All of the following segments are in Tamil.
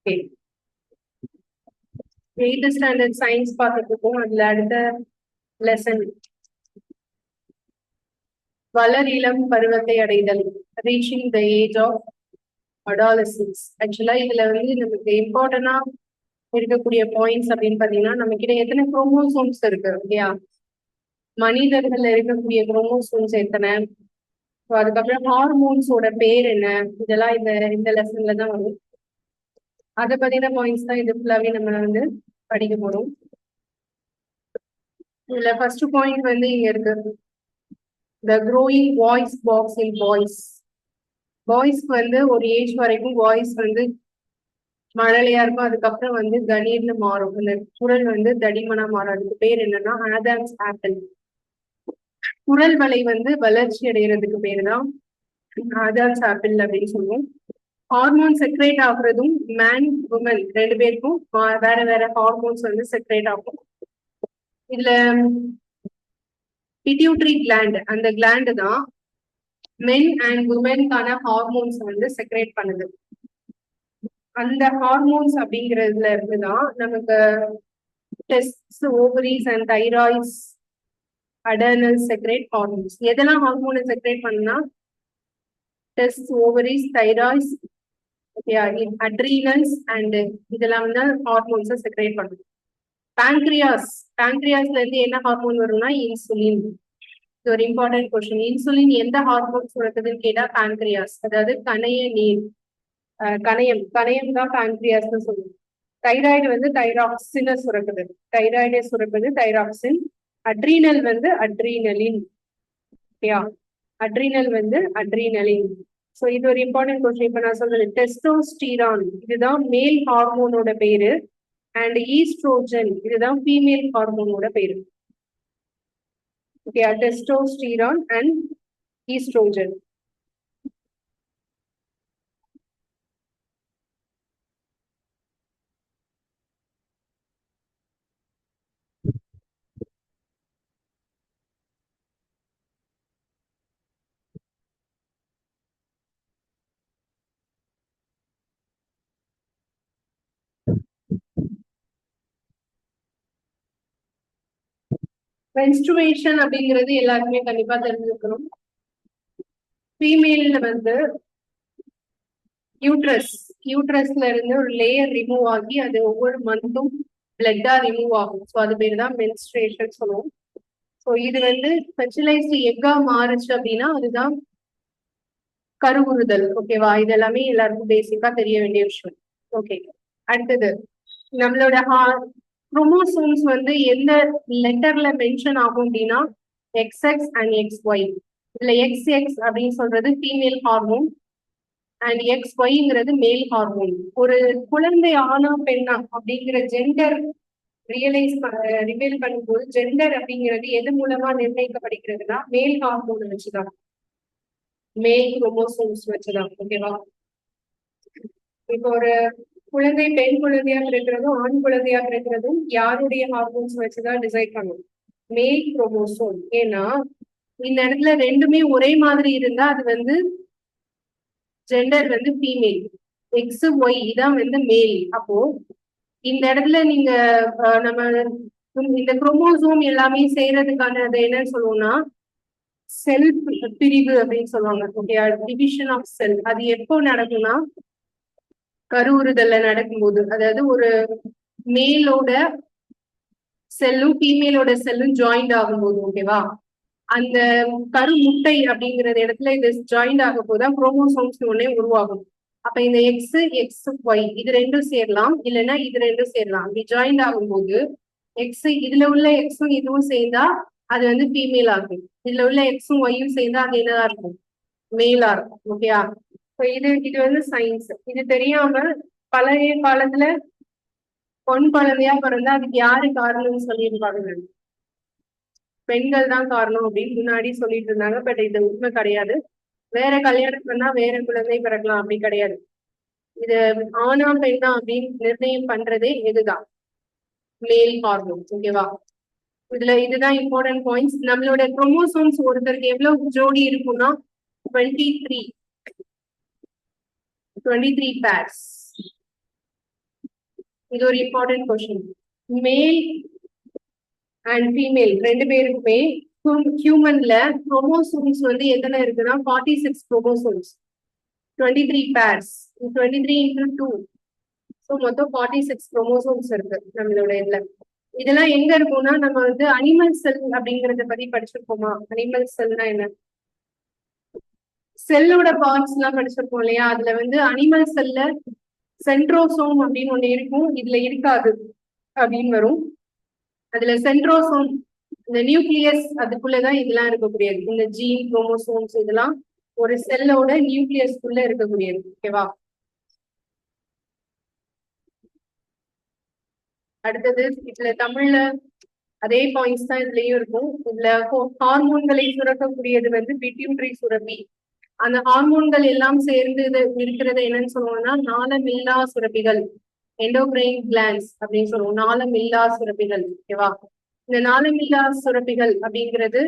ஓகே, 8th ஸ்டாண்டர்ட் சயின்ஸ் பார்த்துருக்கோம். அதுல அடுத்த லெசன் வளர் இளம் பருவத்தை அடைதல், reaching the age of adolescence. ஆக்சுவலா இதுல வந்து நமக்கு இம்பார்ட்டன்டா இருக்கக்கூடிய பாயிண்ட்ஸ் அப்படின்னு பாத்தீங்கன்னா, நம்ம கிட்ட எத்தனை குரோமோசோம்ஸ் இருக்கு இல்லையா? மனிதர்கள் இருக்கக்கூடிய குரோமோசோம்ஸ் எத்தனை, அதுக்கப்புறம் ஹார்மோன்ஸோட பேர் என்ன, இதெல்லாம் இந்த லெசன்ல தான் வரும். அதை பத்தின பாயிண்ட்ஸ் தான் இது ஃபுல்லாவே நம்ம வந்து படிக்க போறோம். இதுல ஃபர்ஸ்ட் பாயிண்ட் வந்து இங்க இருக்கு, the growing voice box in boys. பாய்ஸ்க்கு வந்து ஒரு ஏஜ் வரைக்கும் வாய்ஸ் வந்து மழலையா இருக்கும், அதுக்கப்புறம் வந்து கணீர்னு மாறும், அந்த குரல் வந்து தடிமனா மாறும். அதுக்கு பேர் என்னன்னா ஆடம்ஸ் ஆப்பிள். குரல் வலை வந்து வளர்ச்சி அடைகிறதுக்கு பேரு தான் ஆடம்ஸ் ஆப்பிள் அப்படின்னு சொல்லுவோம். ஹார்மோன் செக்ரேட் ஆகுறதும் மேன் உமன் ரெண்டு பேருக்கும் வேற வேற ஹார்மோன்ஸ் வந்து செக்ரேட் ஆகும். இதுல பிட்யூட்டரி கிளாண்ட், அந்த கிளாண்டு தான் மென் அண்ட் உமனுக்கான ஹார்மோன்ஸ் வந்து செக்ரேட் பண்ணுது. அந்த ஹார்மோன்ஸ் அப்படிங்கிறதுல இருந்துதான் நமக்கு test, ovaries and thyroids, adrenal secrete hormones. எதெல்லாம் ஹார்மோனை செக்ரேட் பண்ணா test, ovaries, thyroids, adrenals and இதெல்லாம் வந்து ஹார்மோன்ஸை செக்ரேட் பண்ணுது. பேங்க்ரியாஸ்ல இருந்து என்ன ஹார்மோன் வரும்னா இன்சுலின். இது ஒரு இம்பார்ட்டன்ட் கொஸ்டின். இன்சுலின் எந்த ஹார்மோன் சுரக்குதுன்னு கேட்டா பேங்க்ரியாஸ், அதாவது கணைய நீர், கணையம் தான் பேங்க்ரியாஸ்னு சொல்லுவோம். தைராய்டு வந்து தைராக்சினை சுரக்குது, தைராய்டை சுரக்குது தைராக்சின். அட்ரீனல் வந்து அட்ரீனலின், ஓகேயா? அட்ரீனல் வந்து அட்ரீனலின். ஸோ இது ஒரு இம்பார்ட்டன்ட் கொஸ்டின். இப்ப நான் சொல்றது டெஸ்டோஸ்டிரான், இதுதான் மேல் ஹார்மோனோட பேரு, அண்ட் ஈஸ்ட்ரோஜன் இதுதான் ஃபீமேல் ஹார்மோனோட பேரு. Okay, testosterone and oestrogen. Menstruation அப்படிங்கிறது எல்லாருக்குமே கண்டிப்பா தெரிஞ்சுக்கணும். ஃபீமேல்ல வந்து யூட்ரஸ்ல இருந்து ஒரு லேயர் ரிமூவ் ஆகி அது ஒவ்வொரு மந்த்தும் பிளட்டா ரிமூவ் ஆகும். ஸோ அது பேர் தான் மென்ஸ்ட்ரேஷன் சொல்லுவோம். ஸோ இது வந்து ஸ்பெஷலைஸ்டு எக்கா மாறுச்சு அப்படின்னா அதுதான் கருவுறுதல். ஓகேவா? இது எல்லாமே எல்லாருக்கும் பேசிக்கா தெரிய வேண்டிய விஷயம். ஓகே, அடுத்தது நம்மளோட குரோமோசோம்ஸ் வந்து எந்த லெட்டர்ல மென்ஷன் ஆகும் அப்படின்னா XX அண்ட் XY. இதுல XX அப்படின்னு சொல்றது ஃபீமேல் ஹார்மோன் அண்ட் XYங்கிறது மேல் ஹார்மோன். ஒரு குழந்தை ஆனா பெண்ணா அப்படிங்கிற ஜெண்டர் ரிவீல் பண்ணும்போது ஜெண்டர் அப்படிங்கிறது எது மூலமா நிர்ணயிக்கப்படுகிறதுனா மேல் ஹார்மோன் வச்சுதான், மேல் குரோமோசோம்ஸ் வச்சுதான். ஓகேவா? இப்போ ஒரு குழந்தை பெண் குழந்தையா பிறக்கிறதும் ஆண் குழந்தையா பிறக்கிறதும் யாருடைய ஹார்மோன்ஸ் வச்சுதான் டிசைட் பண்ணும், மேல் குரோமோசோம். ஏன்னா இந்த இடத்துல ரெண்டுமே ஒரே மாதிரி இருந்தா அது வந்து ஜெண்டர் வந்து ஃபீமேல், XY இதான் வந்து மேல். அப்போ இந்த இடத்துல நீங்க நம்ம இந்த குரோமோசோம் எல்லாமே செய்யறதுக்கான அது என்னன்னு சொல்லுவோம்னா செல் பிரிவு அப்படின்னு சொல்லுவாங்க. Okay, division of cell. அது எப்போ நடக்கும்னா கருவுறுதல்ல நடக்கும்போது, அதாவது ஒரு மேலோட செல்லும் ஃபீமேலோட செல்லும் ஜாயிண்ட் ஆகும்போது, ஓகேவா? அந்த கரு முட்டை அப்படிங்கிற இடத்துல இது ஜாயிண்ட் ஆக போதுதான் குரோமோசோம்ஸ் ஒன்னே உருவாகும். அப்ப இந்த XY இது ரெண்டும் சேரலாம், இல்லைன்னா இது ரெண்டும் சேரலாம். அப்படி ஜாயிண்ட் ஆகும்போது இதுல உள்ள எக்ஸும் இதுவும் சேர்ந்தா அது வந்து ஃபீமேல் ஆகும், இதுல உள்ள எக்ஸும் ஒய்யும் சேர்ந்தா அது என்னதான் இருக்கும், மேலா இருக்கும். ஓகேயா? இது வந்து சயின்ஸ். இது தெரியாம பழைய காலத்துல பொன் குழந்தையா பிறந்தா அதுக்கு யாரு காரணம்னு சொல்லியிருப்பாங்க, பெண்கள் தான் காரணம் அப்படின்னு முன்னாடி சொல்லிட்டு இருந்தாங்க. பட் இது உண்மை கிடையாது. வேற கல்யாணம் பண்ணா வேற குழந்தை பிறக்கலாம், அப்படி கிடையாது. இது ஆணா பெண்ணா அப்படின்னு நிர்ணயம் பண்றதே இதுதான், மேல் ஹார்மோன். ஓகேவா? இதுதான் இம்பார்ட்டன்ட் பாயிண்ட்ஸ். நம்மளோட குரோமோசோம்ஸ் ஒருத்தருக்கு எவ்வளவு ஜோடி இருக்கும்னா 23 பேர்ஸ். இது ஒரு important question. Male and female ரெண்டு பேருக்குமே ஹியூமன்ல குரோமோசோம்ஸ் வந்து எத்தனை இருக்குன்னா 46 குரோமோசோம்ஸ், 23 பேர்ஸ், 23 into 2. ஸோ மொத்தம் 46 குரோமோசோம்ஸ் இருக்கு நம்மளோட இதுல. இதெல்லாம் எங்க இருக்கும்னா நம்ம வந்து அனிமல் செல் அப்படிங்கறத பத்தி படிச்சிருப்போமா? அனிமல் செல்னா என்ன? செல்லோட பார்ட்ஸ் எல்லாம் படிச்சிருப்போம் இல்லையா? அதுல வந்து அனிமல் செல்ல சென்ட்ரோசோம் அப்படின்னு ஒண்ணு இருக்கும், இதுல இருக்காது அப்படின்னு வரும். அதுல சென்ட்ரோசோம் இந்த நியூக்ளியஸ் அதுக்குள்ளதான் இதெல்லாம் இருக்கக்கூடியது. இந்த ஜீன் குரோமோசோம்ஸ் இதெல்லாம் ஒரு செல்லோட நியூக்ளியஸ்குள்ள இருக்கக்கூடியது. ஓகேவா? அடுத்தது இதுல தமிழ்ல அதே பாயிண்ட்ஸ் தான் இதுலயும் இருக்கும். இதுல ஹார்மோன்களை சுரக்கக்கூடியது வந்து பிட்யூட்டரி சுரப்பி. அந்த ஹார்மோன்கள் எல்லாம் சேர்ந்து இருக்கிறது என்னன்னு சொல்லுவோம்னா நாளமில்லா சுரப்பிகள், எண்டோகிரைன் கிளான்ஸ் அப்படின்னு சொல்லுவோம். நாளமில்லா சுரப்பிகள். ஓகேவா? இந்த நாளமில்லா சுரப்பிகள் அப்படிங்கிறது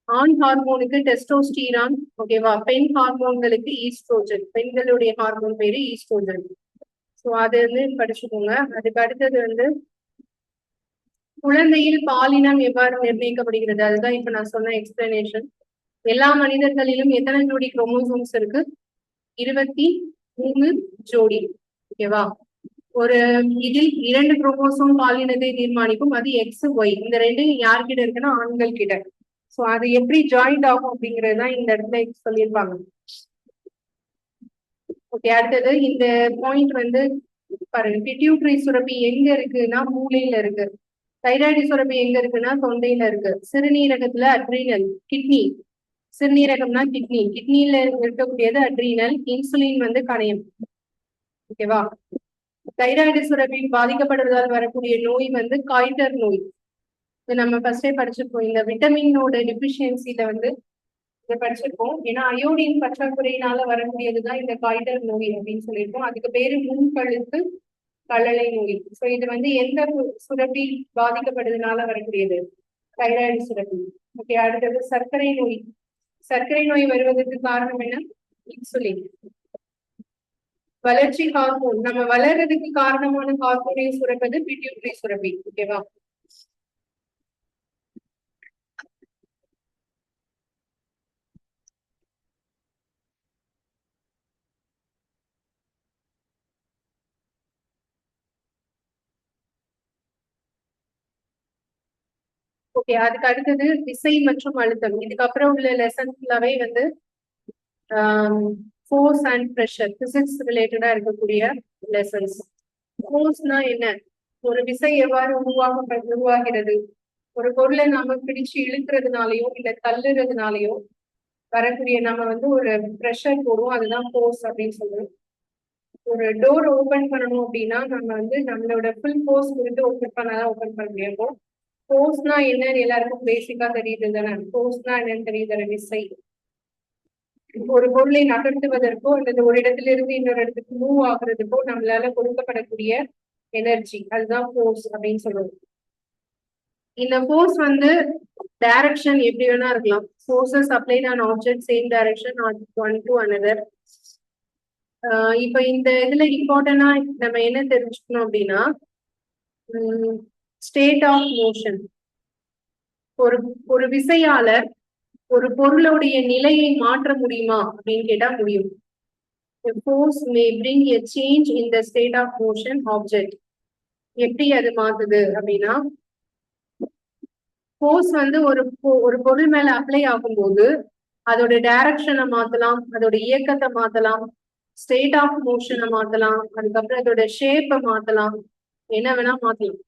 ஆண் ஹார்மோனுக்கு டெஸ்டோஸ்டீரான், ஓகேவா? பெண் ஹார்மோன்களுக்கு ஈஸ்ட்ரோஜன். பெண்களுடைய ஹார்மோன் பேரு ஈஸ்ட்ரோஜன். ஸோ அது வந்து படிச்சுக்கோங்க. அதுக்கு அடுத்தது வந்து குழந்தையில் பாலினம் எவ்வாறு நிர்ணயிக்கப்படுகிறது, அதுதான் இப்ப நான் சொன்ன எக்ஸ்பிளனேஷன். எல்லா மனிதர்களிலும் எத்தனை ஜோடி குரோமோசோம்ஸ் இருக்கு? 23 ஜோடி. ஓகேவா? ஒரு இதில் 2 குரோமோசோம் பாலினத்தை தீர்மானிக்கும். அது எக்ஸ் ஒய். இந்த ரெண்டும் யார்கிட்ட இருக்குன்னா ஆண்கள் கிட்ட. சோ அது எப்படி ஜாயிண்ட் ஆகும் அப்படிங்கிறது தான் இந்த இடத்துல சொல்லியிருப்பாங்க. ஓகே, அடுத்தது இந்த பாயிண்ட் வந்து பாருங்க. பிட்யூட்டரி சுரப்பி எங்க இருக்குன்னா மூளையில இருக்கு. தைராய்டு சுரப்பி எங்க இருக்குன்னா தொண்டையில இருக்கு. சிறுநீரகத்துல அட்ரீனல், கிட்னி. சிறுநீரகம்னா கிட்னி. கிட்னில இருக்கக்கூடியது அட்ரீனல். இன்சுலின் வந்து கணையம். ஓகேவா? தைராய்டு சுரப்பி பாதிக்கப்படுவதால் வரக்கூடிய நோய் வந்து காய்டர் நோய். இது நம்ம ஃபர்ஸ்டே படிச்சிருப்போம். இந்த விட்டமினோட டிபிஷியன்சில வந்து இதை படிச்சிருப்போம். ஏன்னா அயோடின் பற்றாக்குறையினால வரக்கூடியதுதான் இந்த காய்டர் நோய் அப்படின்னு சொல்லியிருக்கோம். அதுக்கு பேரு முன்கழுத்து கழலை நோய். ஸோ இது வந்து எந்த சுரப்பி பாதிக்கப்படுறதுனால வரக்கூடியது? தைராய்டு சுரப்பி. ஓகே, அடுத்தது சர்க்கரை நோய். சர்க்கரை நோய் வருவதற்கு காரணம் என்ன? இன்சுலின். வளர்ச்சி ஹார்மோன், நம்ம வளர்றதுக்கு காரணமான ஹார்மோனை சுரப்பது பிட்யூட்டரி சுரப்பி. ஓகேவா? ஓகே, அதுக்கு அடுத்தது விசை மற்றும் அழுத்தம். இதுக்கப்புறம் உள்ள லெசன் ஃபுல்லாவே வந்து ஃபோர்ஸ் அண்ட் ப்ரெஷர், பிசிக்ஸ் ரிலேட்டடா இருக்கக்கூடிய லெசன்ஸ். ஃபோர்ஸ்னா என்ன? ஒரு விசை எவ்வாறு உருவாகிறது? ஒரு பொருளை நாம பிடிச்சு இழுக்கிறதுனாலயோ இல்ல தள்ளுறதுனாலயோ வரக்கூடிய நம்ம வந்து ஒரு ப்ரெஷர் போடுவோம், அதுதான் ஃபோர்ஸ் அப்படின்னு சொல்றோம். ஒரு டோர் ஓபன் பண்ணணும் அப்படின்னா நம்ம வந்து நம்மளோட ஃபுல் ஃபோர்ஸ் கொடுத்து ஓபன் பண்ணாதான் ஓபன் பண்ண முடியும். ஃபோர்ஸ்னா என்னன்னு எல்லாருக்கும் பேசிக்கா தெரியுது தானே? ஃபோர்ஸ்னா என்னன்னு தெரியுது, விசை. ஒரு பொருளை நகர்த்துவதற்கோ அல்லது ஒரு இடத்துல இருந்து இன்னொரு இடத்துக்கு மூவ் ஆகுறதுக்கோ நம்மளால கொடுக்கப்படக்கூடிய எனர்ஜி, அதுதான் ஃபோர்ஸ் அப்படின்னு சொல்லுவோம். இந்த ஃபோர்ஸ் வந்து டைரக்ஷன் எப்படி வேணா இருக்கலாம். Forces applied on object same direction are one to another. இப்ப இந்த இதுல இம்பார்ட்டன்டா நம்ம என்ன தெரிஞ்சுக்கணும் அப்படின்னா ஸ்டேட் ஆஃப் மோஷன். ஒரு விசையாளர் ஒரு பொருளுடைய நிலையை மாற்ற முடியுமா அப்படின்னு கேட்டா முடியும். Force may bring a change in the state of motion object. எப்படி அது மாத்துது அப்படின்னா, ஃபோர்ஸ் வந்து ஒரு பொருள் மேல அப்ளை ஆகும்போது அதோட டைரக்ஷனை மாத்தலாம், அதோட இயக்கத்தை மாத்தலாம், ஸ்டேட் ஆஃப் மோஷனை மாத்தலாம், அதுக்கப்புறம் அதோட ஷேப்பை மாத்தலாம், என்ன வேணா மாத்தலாம்.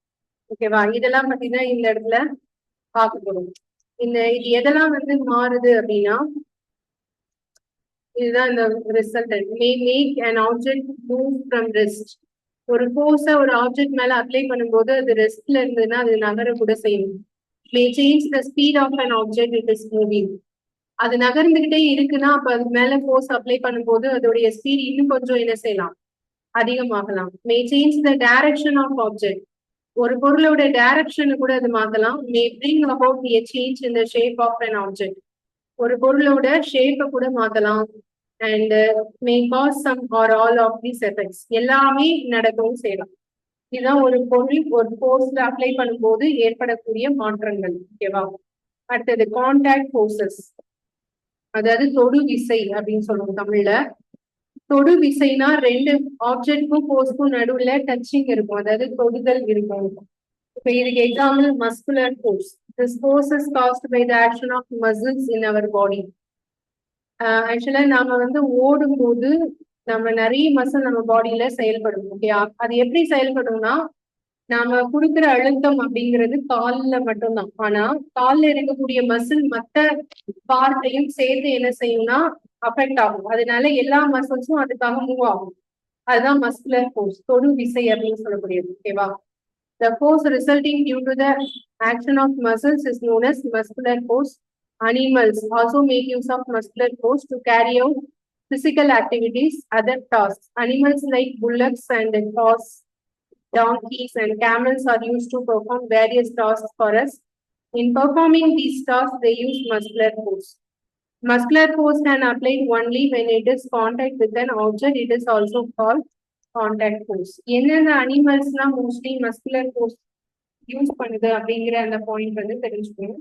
ஓகேவா? இதெல்லாம் பத்திதான் இந்த இடத்துல பார்க்க போறோம். இது எதெல்லாம் வந்து மாறுது அப்படின்னா, இதுதான் இந்த resultant. May make an object move from rest. ஒரு ஃபோர்ஸை ஒரு ஆப்ஜெக்ட் மேல அப்ளை பண்ணும்போது அது ரெஸ்ட்ல இருந்ததுன்னா அது நகர கூட செய்யும். May change the speed of an object it is moving. அது நகர்ந்துகிட்டே இருக்குன்னா அப்ப அது மேல ஃபோர்ஸ் அப்ளை பண்ணும்போது அதோடைய ஸ்பீட் இன்னும் கொஞ்சம் என்ன செய்யலாம், அதிகமாகலாம். May change the direction of object. ஒரு பொருளோட டைரக்ஷனை கூட அது மாத்தலாம். May bring about a change in the shape of an object. ஒரு பொருளோட ஷேப்பை கூட மாத்தலாம். And may cause some or all of these effects. எல்லாமே நடக்கவும் செய்யலாம். இதுதான் ஒரு பொருள் ஒரு ஃபோர்ஸ்ல அப்ளை பண்ணும்போது ஏற்படக்கூடிய மாற்றங்கள். ஓகேவா? அடுத்தது கான்டாக்ட் ஃபோர்ஸஸ், அதாவது தொடு விசை அப்படின்னு சொல்லுவோம் தமிழ்ல. தொடு விசைனா ரெண்டு ஆப்ஜெக்ட்க்கும் ஃபோர்ஸ்க்கும் நடுவுல டச்சிங் இருக்கும், அதாவது தொடுதல் இருக்கும். இப்ப இதுக்கு example muscular force. This force is caused by the action of muscles in our body. ஆக்சுவலா நாம வந்து ஓடும்போது நம்ம நிறைய மசில் நம்ம பாடியில செயல்படும். ஓகே, அது எப்படி செயல்படும்னா நாம கொடுக்குற அழுத்தம் அப்படிங்கிறது கால்ல மட்டும்தான். ஆனா கால்ல இருக்கக்கூடிய மசில் மத்த பார்ட்டையும் சேர்த்து என்ன செய்யும்னா அஃபெக்ட் ஆகும். அதனால எல்லா மசில்ஸும் அதுக்காக மூவ் ஆகும். அதுதான் மஸ்குலர் ஃபோர்ஸ், தொடு விசை அப்படின்னு சொல்லக்கூடியது. ஓகேவா? The force resulting due to the action of muscles is known as muscular force. Animals also make use of muscular force to carry out physical activities, other tasks. Animals like bullocks and horses, donkeys and camels are used to perform various tasks for us. In performing these tasks, they use muscular force. Muscular force can apply only when it is contact with an object. It is also called contact force. என்னென்ன அனிமல்ஸ்லாம் மோஸ்ட்லி மஸ்குலர் ஃபோர்ஸ் யூஸ் பண்ணுது அப்படிங்கிற அந்த பாயிண்ட் வந்து தெரிஞ்சுக்கணும்.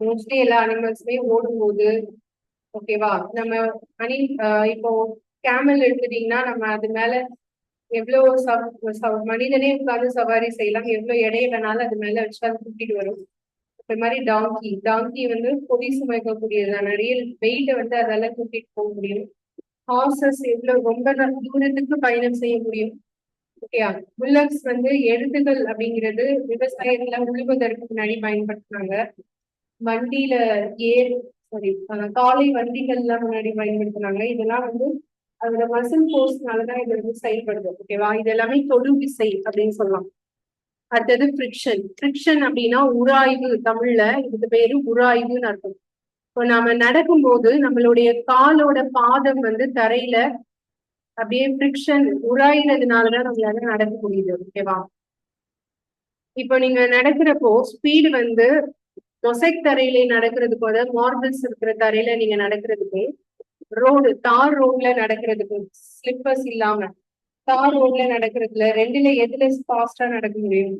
மோஸ்ட்லி எல்லா அனிமல்ஸுமே ஓடும்போது, ஓகேவா, நம்ம இப்போ கேமல் எடுத்துட்டீங்கன்னா நம்ம அது மேல எவ்வளவு மனிதனே உட்கார்ந்து சவாரி செய்யலாம், எவ்வளவு எடைய வேணாலும் அது மேல வச்சு அது கூட்டிட்டு வரும். இந்த மாதிரி டாங்கி வந்து பொதி சுமைக்கக்கூடியதுதான், நிறைய வெயிட்டை வந்து அதால கூட்டிட்டு போக முடியும். ஹார்சஸ் எவ்வளவு ரொம்ப தூரத்துக்கு பயணம் செய்ய முடியும். ஓகேயா? புல்லக்ஸ் வந்து எருதுகள் அப்படிங்கிறது விவசாயத்துல உழுவதற்கு முன்னாடி பயன்படுத்தினாங்க. வண்டியில காலை வண்டிகள்லாம் முன்னாடி பயன்படுத்தினாங்க. இதெல்லாம் வந்து அதோட மசில் ஃபோர்ஸ்னாலதான் இது வந்து செயல்படுது. ஓகேவா? இது எல்லாமே தொடு விசை அப்படின்னு சொல்லலாம். அடுத்தது ஃப்ரிக்ஷன் அப்படின்னா உராய்வு. தமிழ்ல இதுக்கு பேரு உராய்வுன்னு அர்த்தம். இப்போ நாம நடக்கும்போது நம்மளுடைய காலோட பாதம் வந்து தரையில அப்படியே ஃப்ரிக்ஷன் உராயிறதுனாலதான் நம்மளால நடக்க முடியுது. ஓகேவா? இப்போ நீங்க நடக்கிறப்போ ஸ்பீடு வந்து மொசைக் தரையில நடக்கிறதுக்கும், அதாவது மார்பிள்ஸ் இருக்கிற தரையில நீங்க நடக்கிறதுக்கும், தார் ரோட்ல நடக்கிறதுக்கும், ஸ்லிப்பர்ஸ் இல்லாம தார் ரோட்ல நடக்கிறதுல ரெண்டுல எதுல ஃபாஸ்டா நடக்க முடியும்?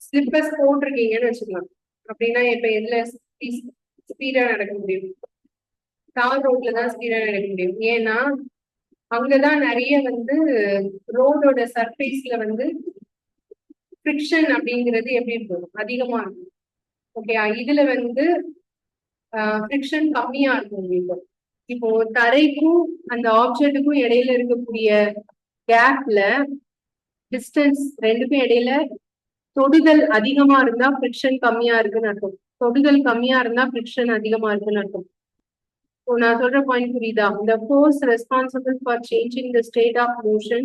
ஸ்லிப்பர்ஸ் போட்டிருக்கீங்கன்னு வச்சுக்கலாம். அப்படின்னா இப்ப எதுல ஸ்பீடா நடக்க முடியும்? தார் ரோட்ல தான் ஸ்பீடா நடக்க முடியும். ஏன்னா அங்கதான் நிறைய வந்து ரோடோட சர்ஃபேஸ்ல வந்து ஃப்ரிக்ஷன் அப்படிங்கிறது எப்படி இருக்கும்? அதிகமா இருக்கும். ஓகே, இதுல வந்து ஃப்ரிக்ஷன் கம்மியா இருக்கும் உங்களுக்கு. இப்போ தரைக்கும் அந்த ஆப்ஜெக்டுக்கும் இடையில இருக்கக்கூடிய கேப்ல டிஸ்டன்ஸ் ரெண்டுக்கும் இடையில தொடுதல் அதிகமா இருந்தா ஃப்ரிக்ஷன் கம்மியா இருக்குன்னு அர்த்தம். தொடுதல் கம்மியா இருந்தா ஃப்ரிக்ஷன் அதிகமா இருக்குன்னு அர்த்தம். நான் சொல்ற பாயிண்ட் புரியுதா? The force responsible for changing the state of motion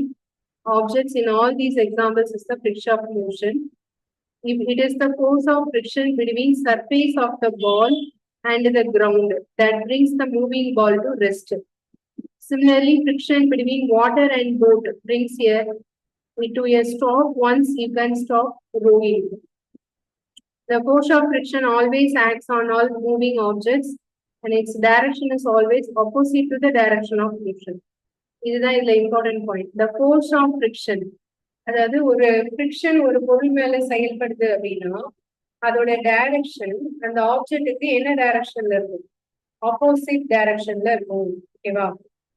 objects in all these examples is the friction of motion. If it is the force of friction between surface of the ball and the ground that brings the moving ball to rest. Similarly, friction between water and boat brings to a stop once you can stop rowing. The force of friction always acts on all moving objects and its direction is always opposite to the direction of motion. இதுதான் இதுல important point. The force of friction, அதாவது ஒரு ஃப்ரிக்ஷன் ஒரு பொருள் மேல செயல்படுது அப்படின்னா அதோட டைரக்ஷன் அந்த ஆப்ஜெக்டுக்கு என்ன டைரக்ஷன்ல இருக்கும்? ஆப்போசிட் டைரக்ஷன்ல இருக்கும். ஓகேவா?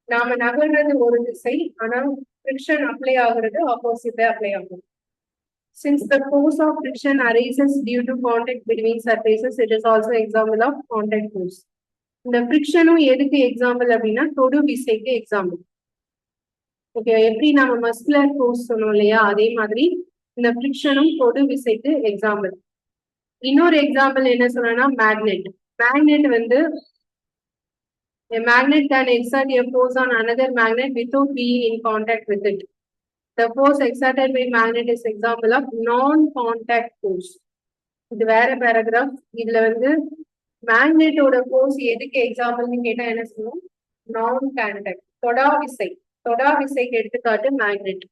நாம நகர்றது ஒரு திசை, ஆனா ஃப்ரிக்ஷன் அப்ளை ஆகுறது ஆப்போசிட்டா அப்ளை ஆகும். Since the force of friction arises due to contact between surfaces, it is also example of contact force. இந்த ஃப்ரிக்ஷனும் எதுக்கு எக்ஸாம்பிள் அப்படின்னா தொடு விசைக்கு எக்ஸாம்பிள். ஓகே, எப்படி நம்ம மஸ்குலர் ஃபோர்ஸ் சொன்னோம் இல்லையா, அதே மாதிரி இந்த ஃப்ரிக்ஷனும் தொடு விசைக்கு எக்ஸாம்பிள். இன்னொரு எக்ஸாம்பிள் என்ன சொன்னா மேக்னெட் வந்து a magnet can exert a force on another magnet without being in contact with it. The force exerted by magnet is example of non-contact force. இது வேற பேராகிராஃப். இதுல வந்து மேக்னெட்டோட ஃபோர்ஸ் எதுக்கு எக்ஸாம்பிள்னு கேட்டா என்ன சொல்லுவோம்? நான் கான்டாக்ட், தொடா விசைக்கு எடுத்துக்காட்டு மேக்னெட்.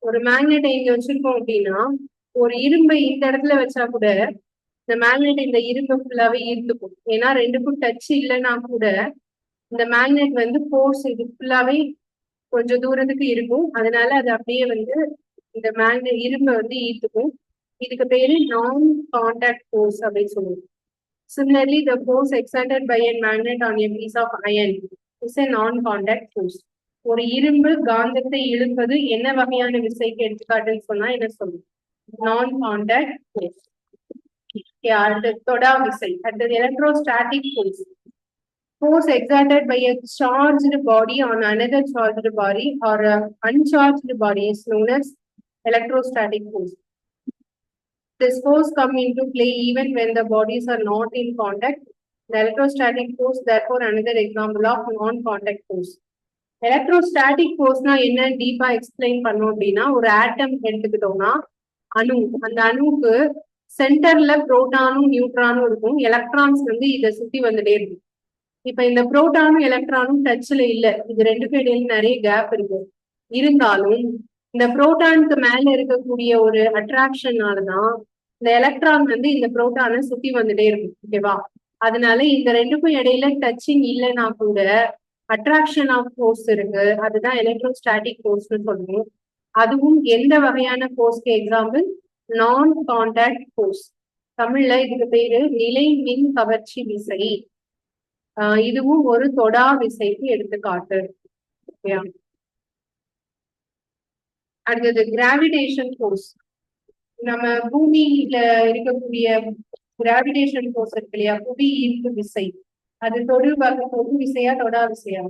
ஒரு மேக்னெட்டை இங்க வச்சிருக்கோம் அப்படின்னா ஒரு இரும்பை இந்த இடத்துல வச்சா கூட இந்த மேக்னெட் இந்த இரும்பு ஃபுல்லாவே ஈர்த்துக்கும். ஏன்னா ரெண்டுக்கும் டச் இல்லைன்னா கூட இந்த மேக்னெட் வந்து ஃபோர்ஸ் இது ஃபுல்லாவே கொஞ்சம் தூரத்துக்கு இருக்கும். அதனால அது அப்படியே வந்து இந்த மேக்னெட் இரும்பை வந்து ஈர்த்துக்கும். இதுக்கு பேரு நான் கான்டாக்ட் ஃபோர்ஸ் அப்படின்னு சொல்லுவோம். Similarly, the force exerted by a magnet on a piece of iron is a non-contact force. ஒரு இரும்பு காந்தத்தை இழுப்பது என்ன வகையான விசைக்கு எடுத்துக்காட்டுன்னு சொன்னா என்ன சொல்லுவோம்? நான் கான்டாக்ட் ஃபோர்ஸ். அடுத்து தொடா விசை. அடுத்தது electrostatic force. Force exerted by a charged body on another charged body or uncharged body is known as electrostatic force. This force come into play even when the bodies are not in contact. The electrostatic force, therefore, another example of non-contact force. Electrostatic force na enna deep explain பண்ணோம் அப்படின்னா ஒரு ஆட்டம் எடுத்துக்கிட்டோம்னா அணு அந்த அணுவுக்கு சென்டர்ல புரோட்டானும் நியூட்ரானும் இருக்கும். எலக்ட்ரான்ஸ் வந்து இதை சுத்தி வந்துட்டே இருக்கும். இப்ப இந்த புரோட்டானும் எலக்ட்ரானும் டச்ல இல்ல. இது ரெண்டுக்கும் இடையில நிறைய கேப் இருக்கு. இருந்தாலும் இந்த புரோட்டானுக்கு மேல இருக்கக்கூடிய ஒரு அட்ராக்ஷனாலதான் இந்த எலக்ட்ரான் வந்து இந்த புரோட்டானை சுத்தி வந்துட்டே இருக்கும். ஓகேவா? அதனால இந்த ரெண்டுக்கும் இடையில டச்சிங் இல்லைன்னா கூட அட்ராக்ஷன் ஆஃப் ஃபோர்ஸ் இருக்கு. அதுதான் எலக்ட்ரோஸ்டாட்டிக் ஃபோர்ஸ்னு சொல்லுவோம். அதுவும் எந்த வகையான ஃபோர்ஸ்க்கு எக்ஸாம்பிள்? நான் கான்டாக்ட் ஃபோர்ஸ். தமிழ்ல இதுக்கு பேரு நிலை மின் கவர்ச்சி விசை. இதுவும் ஒரு தொடா விசைக்கு எடுத்துக்காட்டு. அடுத்தது கிராவிடேஷன் ஃபோர்ஸ். நம்ம பூமியில இருக்கக்கூடிய கிராவிடேஷன் ஃபோர்ஸ் இருக்கு இல்லையா, புவி ஈர்ப்பு விசை, அது தொடு விசையா தொடா விசையா?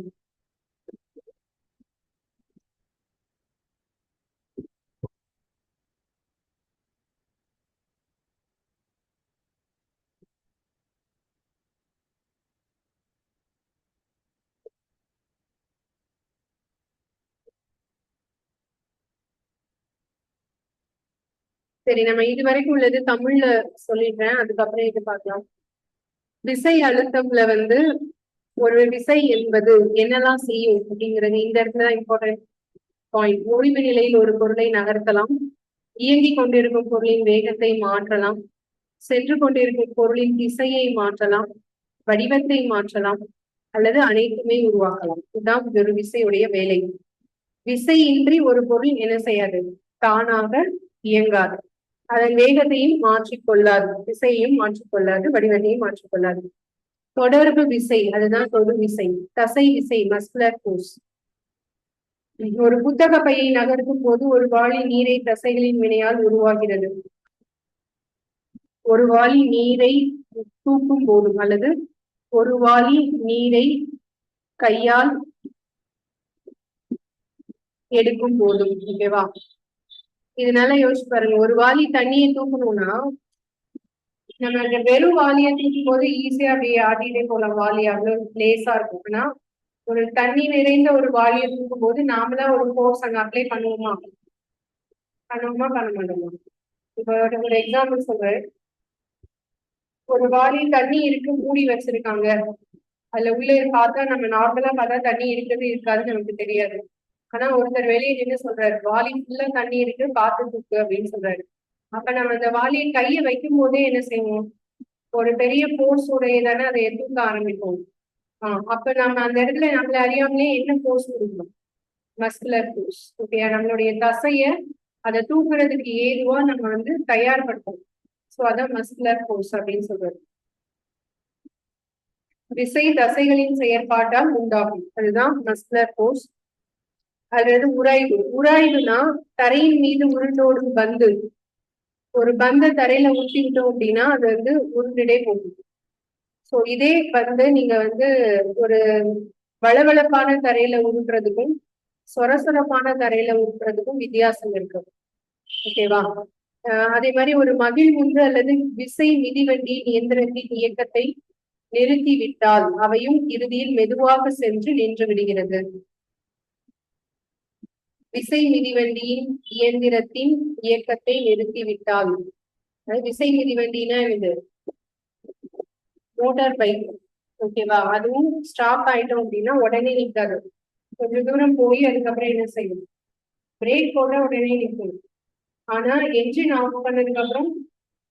சரி, நம்ம இது வரைக்கும் உள்ளது தமிழ்ல சொல்லிடுறேன், அதுக்கப்புறம் இது பார்க்கலாம். விசை அழுத்தம்ல வந்து ஒரு விசை என்பது என்னெல்லாம் செய்யும் அப்படிங்கிறது இந்த இடத்துல இம்பார்ட்டன்ட் பாயிண்ட். ஓய்வு நிலையில் ஒரு பொருளை நகர்த்தலாம், இயங்கிக் கொண்டிருக்கும் பொருளின் வேகத்தை மாற்றலாம், சென்று கொண்டிருக்கும் பொருளின் திசையை மாற்றலாம், வடிவத்தை மாற்றலாம், அல்லது அனைத்துமே உருவாக்கலாம். இதுதான் ஒரு விசையுடைய வேலை. விசையின்றி ஒரு பொருள் என்ன செய்யாது? தானாக இயங்காது. அதன் வேகத்தையும் மாற்றிக்கொள்ளாது, திசையையும் மாற்றிக்கொள்ளாது, வடிவத்தையும் மாற்றிக்கொள்ளாது. தொடர்பு விசை, அதுதான் தொடு விசை. தசை விசை, மஸ்குலர் ஃபோர்ஸ். ஒரு புத்தக பையை நகர்த்தும் போது ஒரு வாளி நீரை தசைகளின் வினையால் உருவாகிறது. ஒரு வாளி நீரை தூக்கும் போதும் அல்லது ஒரு வாளி நீரை கையால் எடுக்கும் போதும். ஓகேவா? இதனால யோசிச்சு பாருங்க, ஒரு வாளி தண்ணியை தூக்கணும்னா நம்ம வெறும் வாளியை தூக்கும் போது ஈஸியா அப்படியே ஆட்டிட்டே போலாம். வாளி அவ்வளவு லேசா இருக்கும். ஆனா ஒரு தண்ணி நிறைந்த ஒரு வாளியை தூக்கும் போது நாமளா ஒரு ஃபோர்ஸ் அங்க அப்ளை பண்ணுவோமா பண்ண மாட்டோமா? இப்ப ஒரு எக்ஸாம்பிள் சொல்றேன். ஒரு வாளி தண்ணி இருக்கு, மூடி வச்சிருக்காங்க. அதுல உள்ள பார்த்தா நம்ம நார்மலா பார்த்தா தண்ணி இருக்கிறது இருக்காதுன்னு நமக்கு தெரியாது. ஆனா ஒருத்தர் வெளியே நின்று சொல்றாரு, வாளி ஃபுல்லா தண்ணி இருக்கு, காத்து தூக்கு அப்படின்னு சொல்றாரு. அப்ப நம்ம அந்த வாளியை கையை வைக்கும் போதே என்ன செய்வோம்? ஒரு பெரிய ஃபோர்ஸ் உடையதானே அதை தூக்க ஆரம்பிப்போம். அப்ப நம்ம அந்த இடத்துல நம்மள அறியாமலே என்ன ஃபோர்ஸ் கொடுக்கணும்? Muscular force. ஓகே, நம்மளுடைய தசைய அதை தூக்குறதுக்கு ஏதுவா நம்ம வந்து தயார்படுத்தணும். ஸோ அதான் மஸ்குலர் ஃபோர்ஸ் அப்படின்னு சொல்றது. விசை தசைகளின் செயற்பாட்டால் உண்டாகும், அதுதான் மஸ்குலர் ஃபோர்ஸ். அதாவது உராய்வு. உராய்வுனா தரையின் மீது உருண்டோடும் பந்து. ஒரு பந்தை தரையில ஊட்டி விட்டோம் அப்படின்னா அது வந்து உருண்டுடே போகும். ஸோ இதே பந்து நீங்க வந்து ஒரு வளவளப்பான தரையில உருட்டுறதுக்கும் சொரசொரப்பான தரையில உருட்டுறதுக்கும் வித்தியாசம் இருக்கு. ஓகேவா? அதே மாதிரி ஒரு மகிழ்வுந்து அல்லது விசை மிதிவண்டி இயந்திரத்தின் இயக்கத்தை நிறுத்திவிட்டால் அவையும் இறுதியில் மெதுவாக சென்று நின்று விடுகிறது. விசை மிதிவண்டியின் இயந்திரத்தின் இயக்கத்தை நிறுத்திவிட்டால், விசை மிதிவண்டினா இது மோட்டார் பைக். ஓகேவா? அதுவும் ஸ்டாப் ஆயிட்டோம் அப்படின்னா உடனே நிற்காது. கொஞ்சம் தூரம் போய் அதுக்கப்புறம் என்ன செய்யும்? பிரேக் போட உடனே நிற்கும். ஆனா என்ஜின் ஆஃப் பண்ணதுக்கு அப்புறம்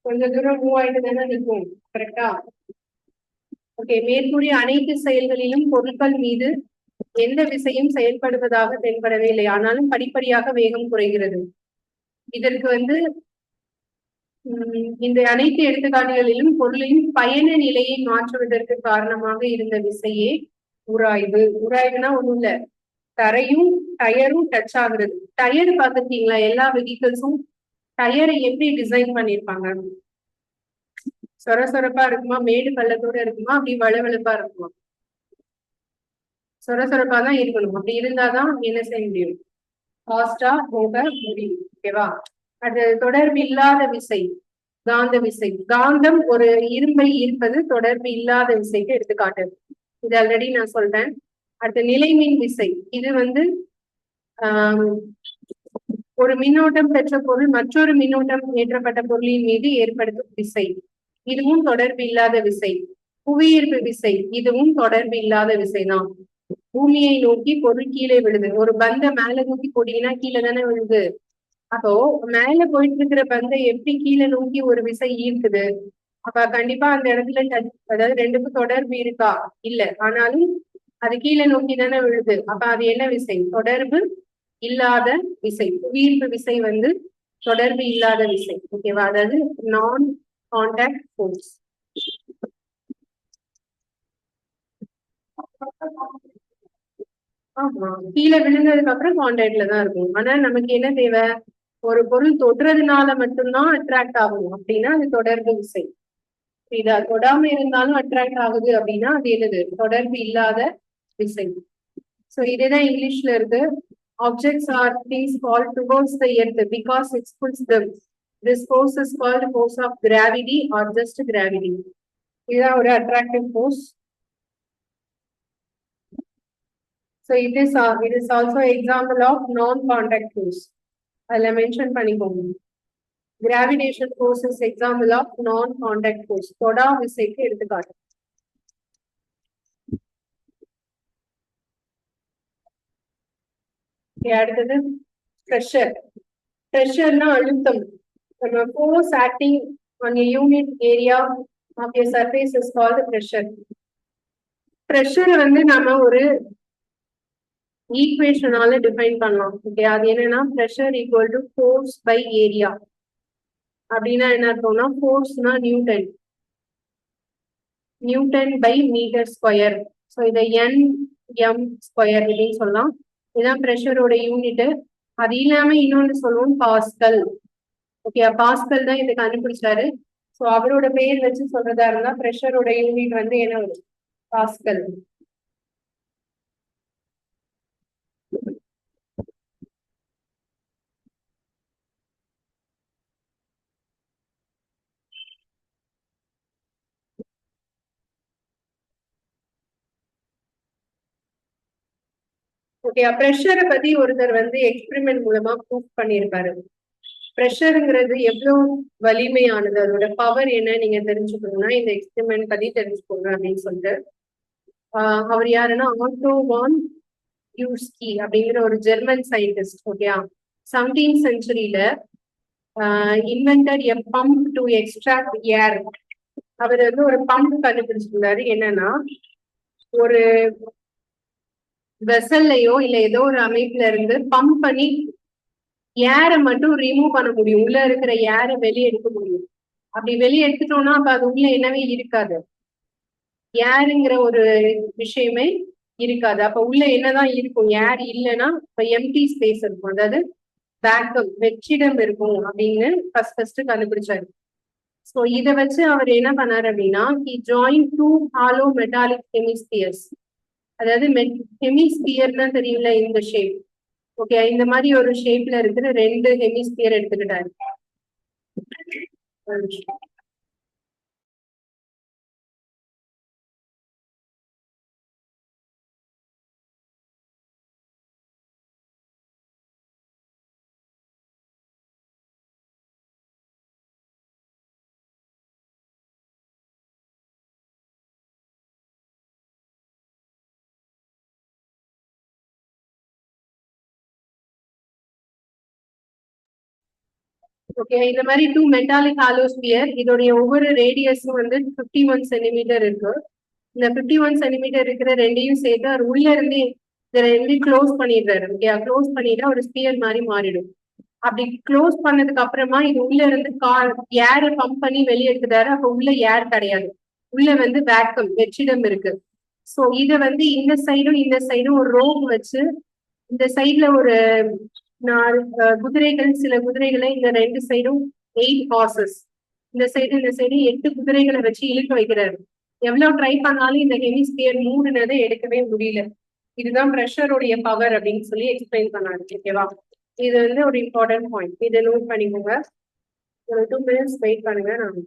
கொஞ்சம் தூரம் மூவ் ஆயிட்டு தானே நிற்கும். கரெக்டா? ஓகே. மேற்கூறிய அனைத்து செயல்களிலும் பொருட்கள் மீது எந்த விசையும் செயல்படுவதாக தென்படவே இல்லை, ஆனாலும் படிப்படியாக வேகம் குறைகிறது. இதற்கு வந்து இந்த அனைத்து எடுத்துக்காட்டுகளிலும் பொருளின் பயண நிலையை மாற்றுவதற்கு காரணமாக இருந்த விசையே உராய்வு. உராய்வுனா ஒண்ணும் இல்ல, தரையும் டயரும் டச் ஆகுறது. டயர் பார்த்துருக்கீங்களா? எல்லா வெஹிக்கிள்ஸும் டயரை எப்படி டிசைன் பண்ணிருப்பாங்க? சொர சொரப்பா இருக்குமா, மேடு பள்ளத்தோட இருக்குமா, அப்படி வளவளப்பா இருக்குமா? சொர சொரப்பா தான் இருக்கணும். அப்படி இருந்தாதான் என்ன செய்ய முடியும், ஃபாஸ்டா போக முடியும். ஓகேவா? அது தொடர்பு இல்லாத விசை காந்த விசை. காந்தம் ஒரு இரும்பை ஈர்ப்பது தொடர்பு இல்லாத விசைக்கு எடுத்துக்காட்டு. இது ஆல்ரெடி நான் சொல்றேன். அடுத்த நிலைமின் விசை. இது வந்து ஒரு மின்னோட்டம் பெற்ற பொருள் மற்றொரு மின்னோட்டம் ஏற்றப்பட்ட பொருளின் மீது ஏற்படுத்தும் விசை. இதுவும் தொடர்பு இல்லாத விசை. புவியீர்ப்பு விசை. இதுவும் தொடர்பு இல்லாத விசைதான். பூமியை நோக்கி பொருள் கீழே விழுது. ஒரு பந்த மேல நோக்கி போட்டீங்கன்னா கீழே தானே விழுது. அப்போ மேல போயிட்டு இருக்கிற பந்தை எப்படி கீழே நோக்கி ஒரு விசை ஈர்க்குது? அப்ப கண்டிப்பா அந்த இடத்துல அதாவது ரெண்டுக்கும் தொடர்பு இருக்கா? இல்ல. ஆனாலும் அது கீழே நோக்கி தானே விழுது. அப்ப அது என்ன விசை? தொடர்பு இல்லாத விசை. புவியீர்ப்பு விசை வந்து தொடர்பு இல்லாத விசை. ஓகேவா? அதாவது நான் கான்டாக்ட் ஃபோர்ஸ். ஆமா, கீழே விழுந்ததுக்கு அப்புறம் கான்டாக்ட்ல தான் இருக்கும். ஆனா நமக்கு என்ன தேவை? ஒரு பொருள் தொடுறதுனால மட்டும்தான் அட்ராக்ட் ஆகும் அப்படின்னா அது தொடர்பு விசை. இதா தொடாம இருந்தாலும் அட்ராக்ட் ஆகுது அப்படின்னா அது என்னது? தொடர்பு இல்லாத விசை. சோ இதுதான் இங்கிலீஷ்ல இருக்கு. Objects are things called towards the earth because it pulls them. This force is called force of gravity or just gravity. இதுதான் ஒரு attractive force. So it is also example of non-contact force. அதில் மென்ஷன் பண்ணிக்கோங்க. Gravitation force is example of non-contact force. தொடா விசைக்கு எடுத்துக்காட்டு. அடுத்தது pressure. Pressure-னா அழுத்தம். Force acting on a unit area of a surface is called pressure. Pressure வந்து நாம ஒரு ஈக்குவேஷனால டிஃபைன் பண்ணலாம். ஓகே, அது என்னன்னா pressure equal to force by area. அப்படின்னா என்ன அர்த்தம்னா, ஃபோர்ஸ்னா newton, newton by metre square. So இதை எம் ஸ்கொயர் அப்படின்னு சொல்லலாம். இதுதான் ப்ரெஷரோட யூனிட். அது இல்லாம இன்னொன்று சொல்லுவோம் பாஸ்கல். ஓகே, பாஸ்கல் தான் இதை கண்டுபிடிச்சாரு. ஸோ அவரோட பேர் வச்சு சொல்றதா இருந்தா ப்ரெஷரோட யூனிட் வந்து என்ன வரும்? பாஸ்கல். ஓகே, ப்ரெஷரை பத்தி ஒருத்தர் வந்து எக்ஸ்பெரிமெண்ட் மூலமா ப்ரூவ் பண்ணியிருப்பாரு. ப்ரெஷருங்கிறது எவ்வளவு வலிமையானது, அதோட பவர் என்ன நீங்க தெரிஞ்சுக்கணும்னா இந்த எக்ஸ்பெரிமெண்ட் பத்தி தெரிஞ்சுக்கோங்க அப்படின்னு சொல்லிட்டு அவர் யாருன்னா ஆட்டோ வான் யூஸ்கி அப்படிங்கிற ஒரு ஜெர்மன் சயின்டிஸ்ட். ஓகேயா? 17th centuryல invented a pump to extract air. அவர் வந்து ஒரு பம்ப் கண்டுபிடிச்சிருந்தாரு. என்னன்னா, ஒரு வெசல்லையோ இல்ல ஏதோ ஒரு அமைப்புல இருந்து பம்ப் பண்ணி ஏரை மட்டும் ரிமூவ் பண்ண முடியும். உள்ள இருக்கிற ஏரை வெளியே எடுக்க முடியும். அப்படி வெளியே எடுத்துட்டோம்னா அப்ப அது உள்ள என்னவே இருக்காது, ஏருங்கிற ஒரு விஷயமே இருக்காது. அப்ப உள்ள என்னதான் இருக்கும்? ஏர் இல்லைன்னா இப்ப எம்டி ஸ்பேஸ் இருக்கும், அதாவது வேக்கம், வெற்றிடம் இருக்கும் அப்படின்னு ஃபர்ஸ்ட் கண்டுபிடிச்சாரு. ஸோ இதை வச்சு அவர் என்ன பண்ணாரு அப்படின்னா, he joined two hollow metallic hemispheres. அதாவது ஹெமிஸ்பியர்னா தெரியல இந்த ஷேப். ஓகே, இந்த மாதிரி ஒரு ஷேப்ல இருக்கிற ரெண்டு ஹெமிஸ்பியர் எடுத்துக்கிட்டாரு. ஓகே, இந்த மாதிரி 2 மெட்டாலிக் ஹாலோ ஸ்பியர், இதோடைய ஒவ்வொரு ரேடியஸும் வந்து 51 சென்டிமீட்டர் இருக்கு. இந்த 51 சென்டிமீட்டர் இருக்கிற ரெண்டையும் சேர்த்து அவர் உள்ள இருந்து இதை ரெண்டையும் க்ளோஸ் பண்ணிடுறாரு. ஓகே, க்ளோஸ் பண்ணிட்டா ஒரு ஸ்பியர் மாதிரி மாறிடும். அப்படி க்ளோஸ் பண்ணதுக்கு அப்புறமா இது உள்ள இருந்து ஏர் பம்ப் பண்ணி வெளியே எடுத்துட்டாரு. அப்ப உள்ள ஏர் கிடையாது, உள்ள வந்து வேக்கம் வெற்றிடம் இருக்கு. சோ இத வந்து இந்த சைடும் இந்த சைடும் ஒரு ரோப் வச்சு, இந்த சைட்ல ஒரு 4 குதிரைகள், சில குதிரைகளை இந்த 2 சைடும் 8 ஹார்சஸ், இந்த சைடு இந்த சைடு 8 குதிரைகளை வச்சு இழுக்க வைக்கிறாரு. எவ்வளவு ட்ரை பண்ணாலும் இந்த ஹெமிஸ்பியர் மூடுனதை எடுக்கவே முடியல. இதுதான் ப்ரெஷருடைய பவர் அப்படின்னு சொல்லி எக்ஸ்பிளைன் பண்ணாரு. ஓகேவா, இது வந்து ஒரு இம்பார்ட்டன்ட் பாயிண்ட். இதை நோட் பண்ணிக்கோங்க. ஒரு 2 minutes வெயிட் பண்ணுங்க. நான்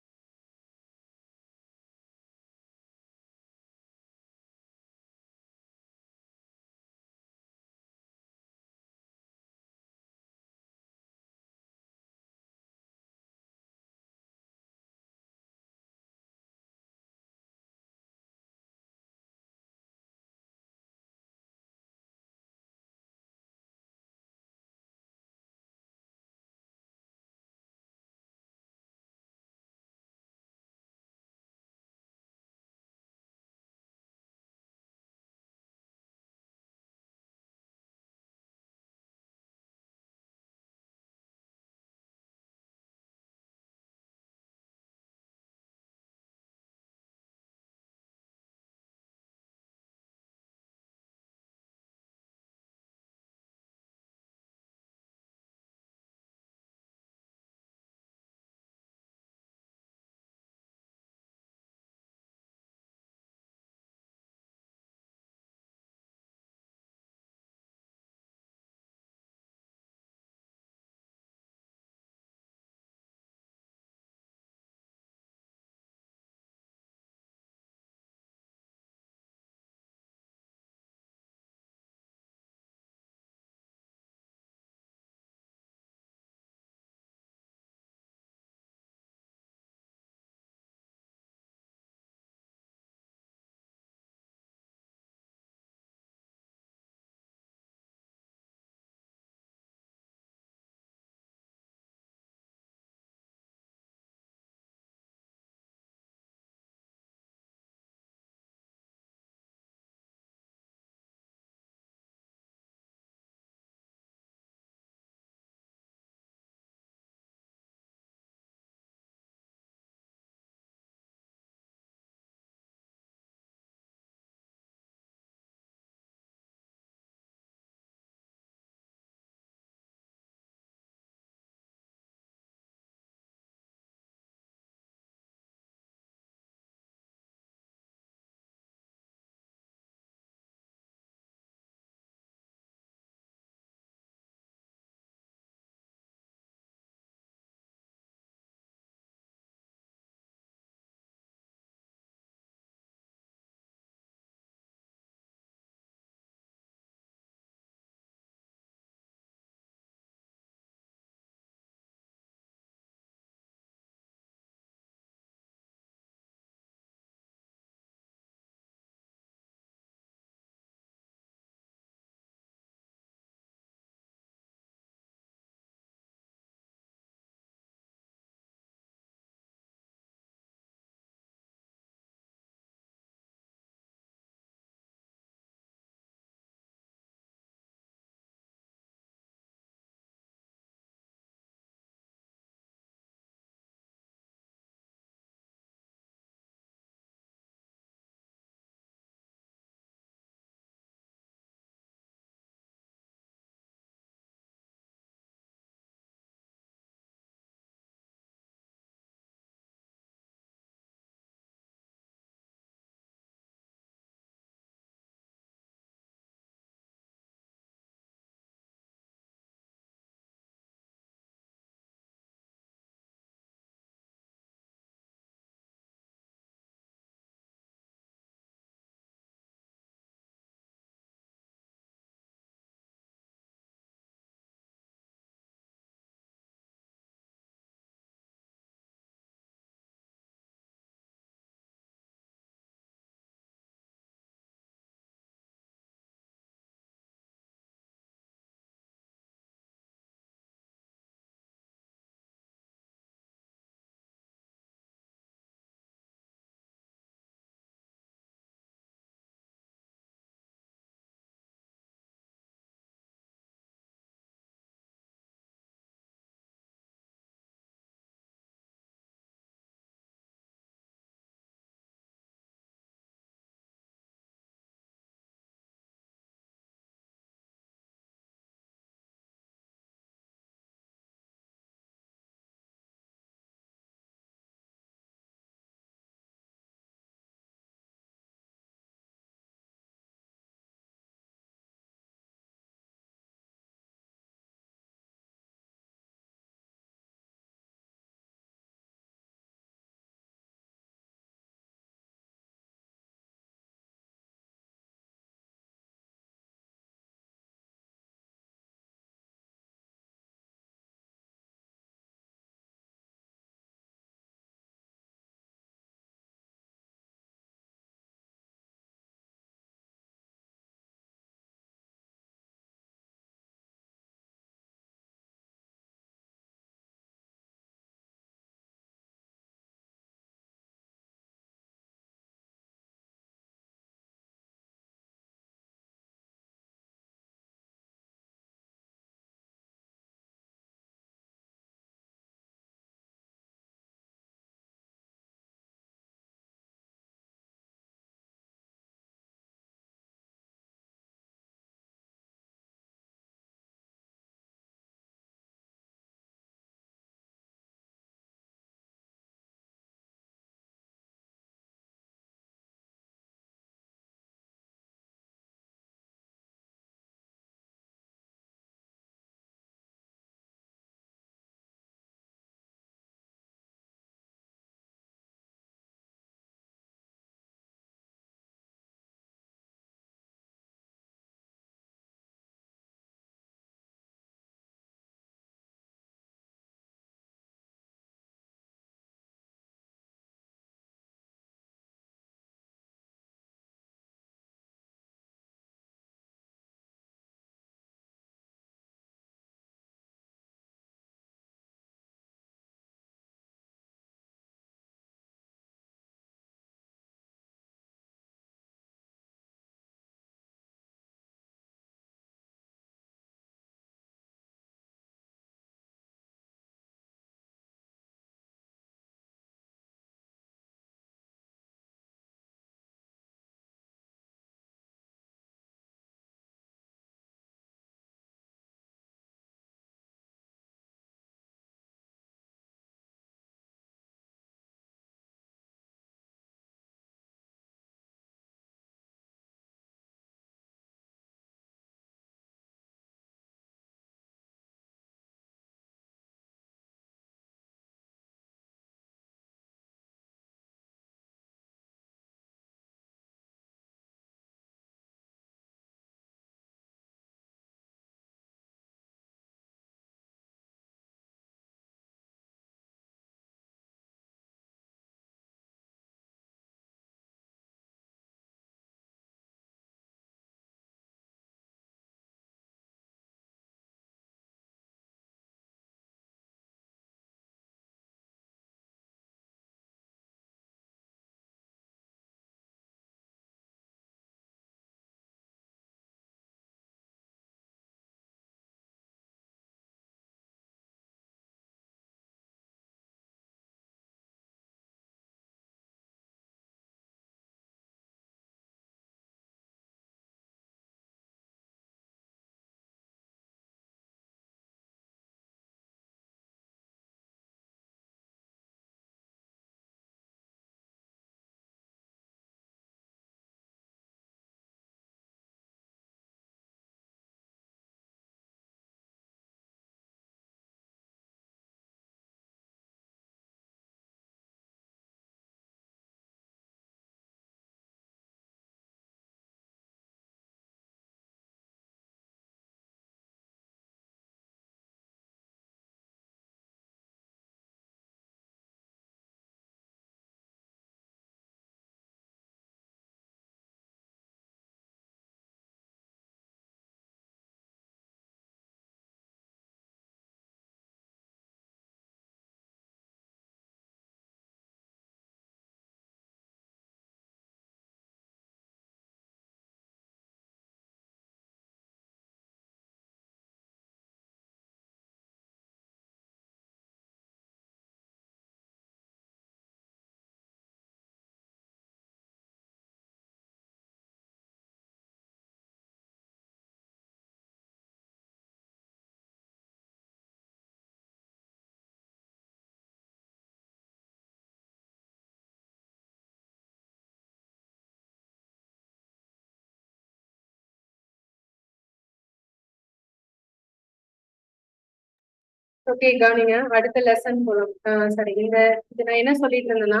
ஓகே கவனிங்க, அடுத்த லெசன் போலாம். சரி, இது நான் என்ன சொல்லிட்டு இருந்தேன்னா,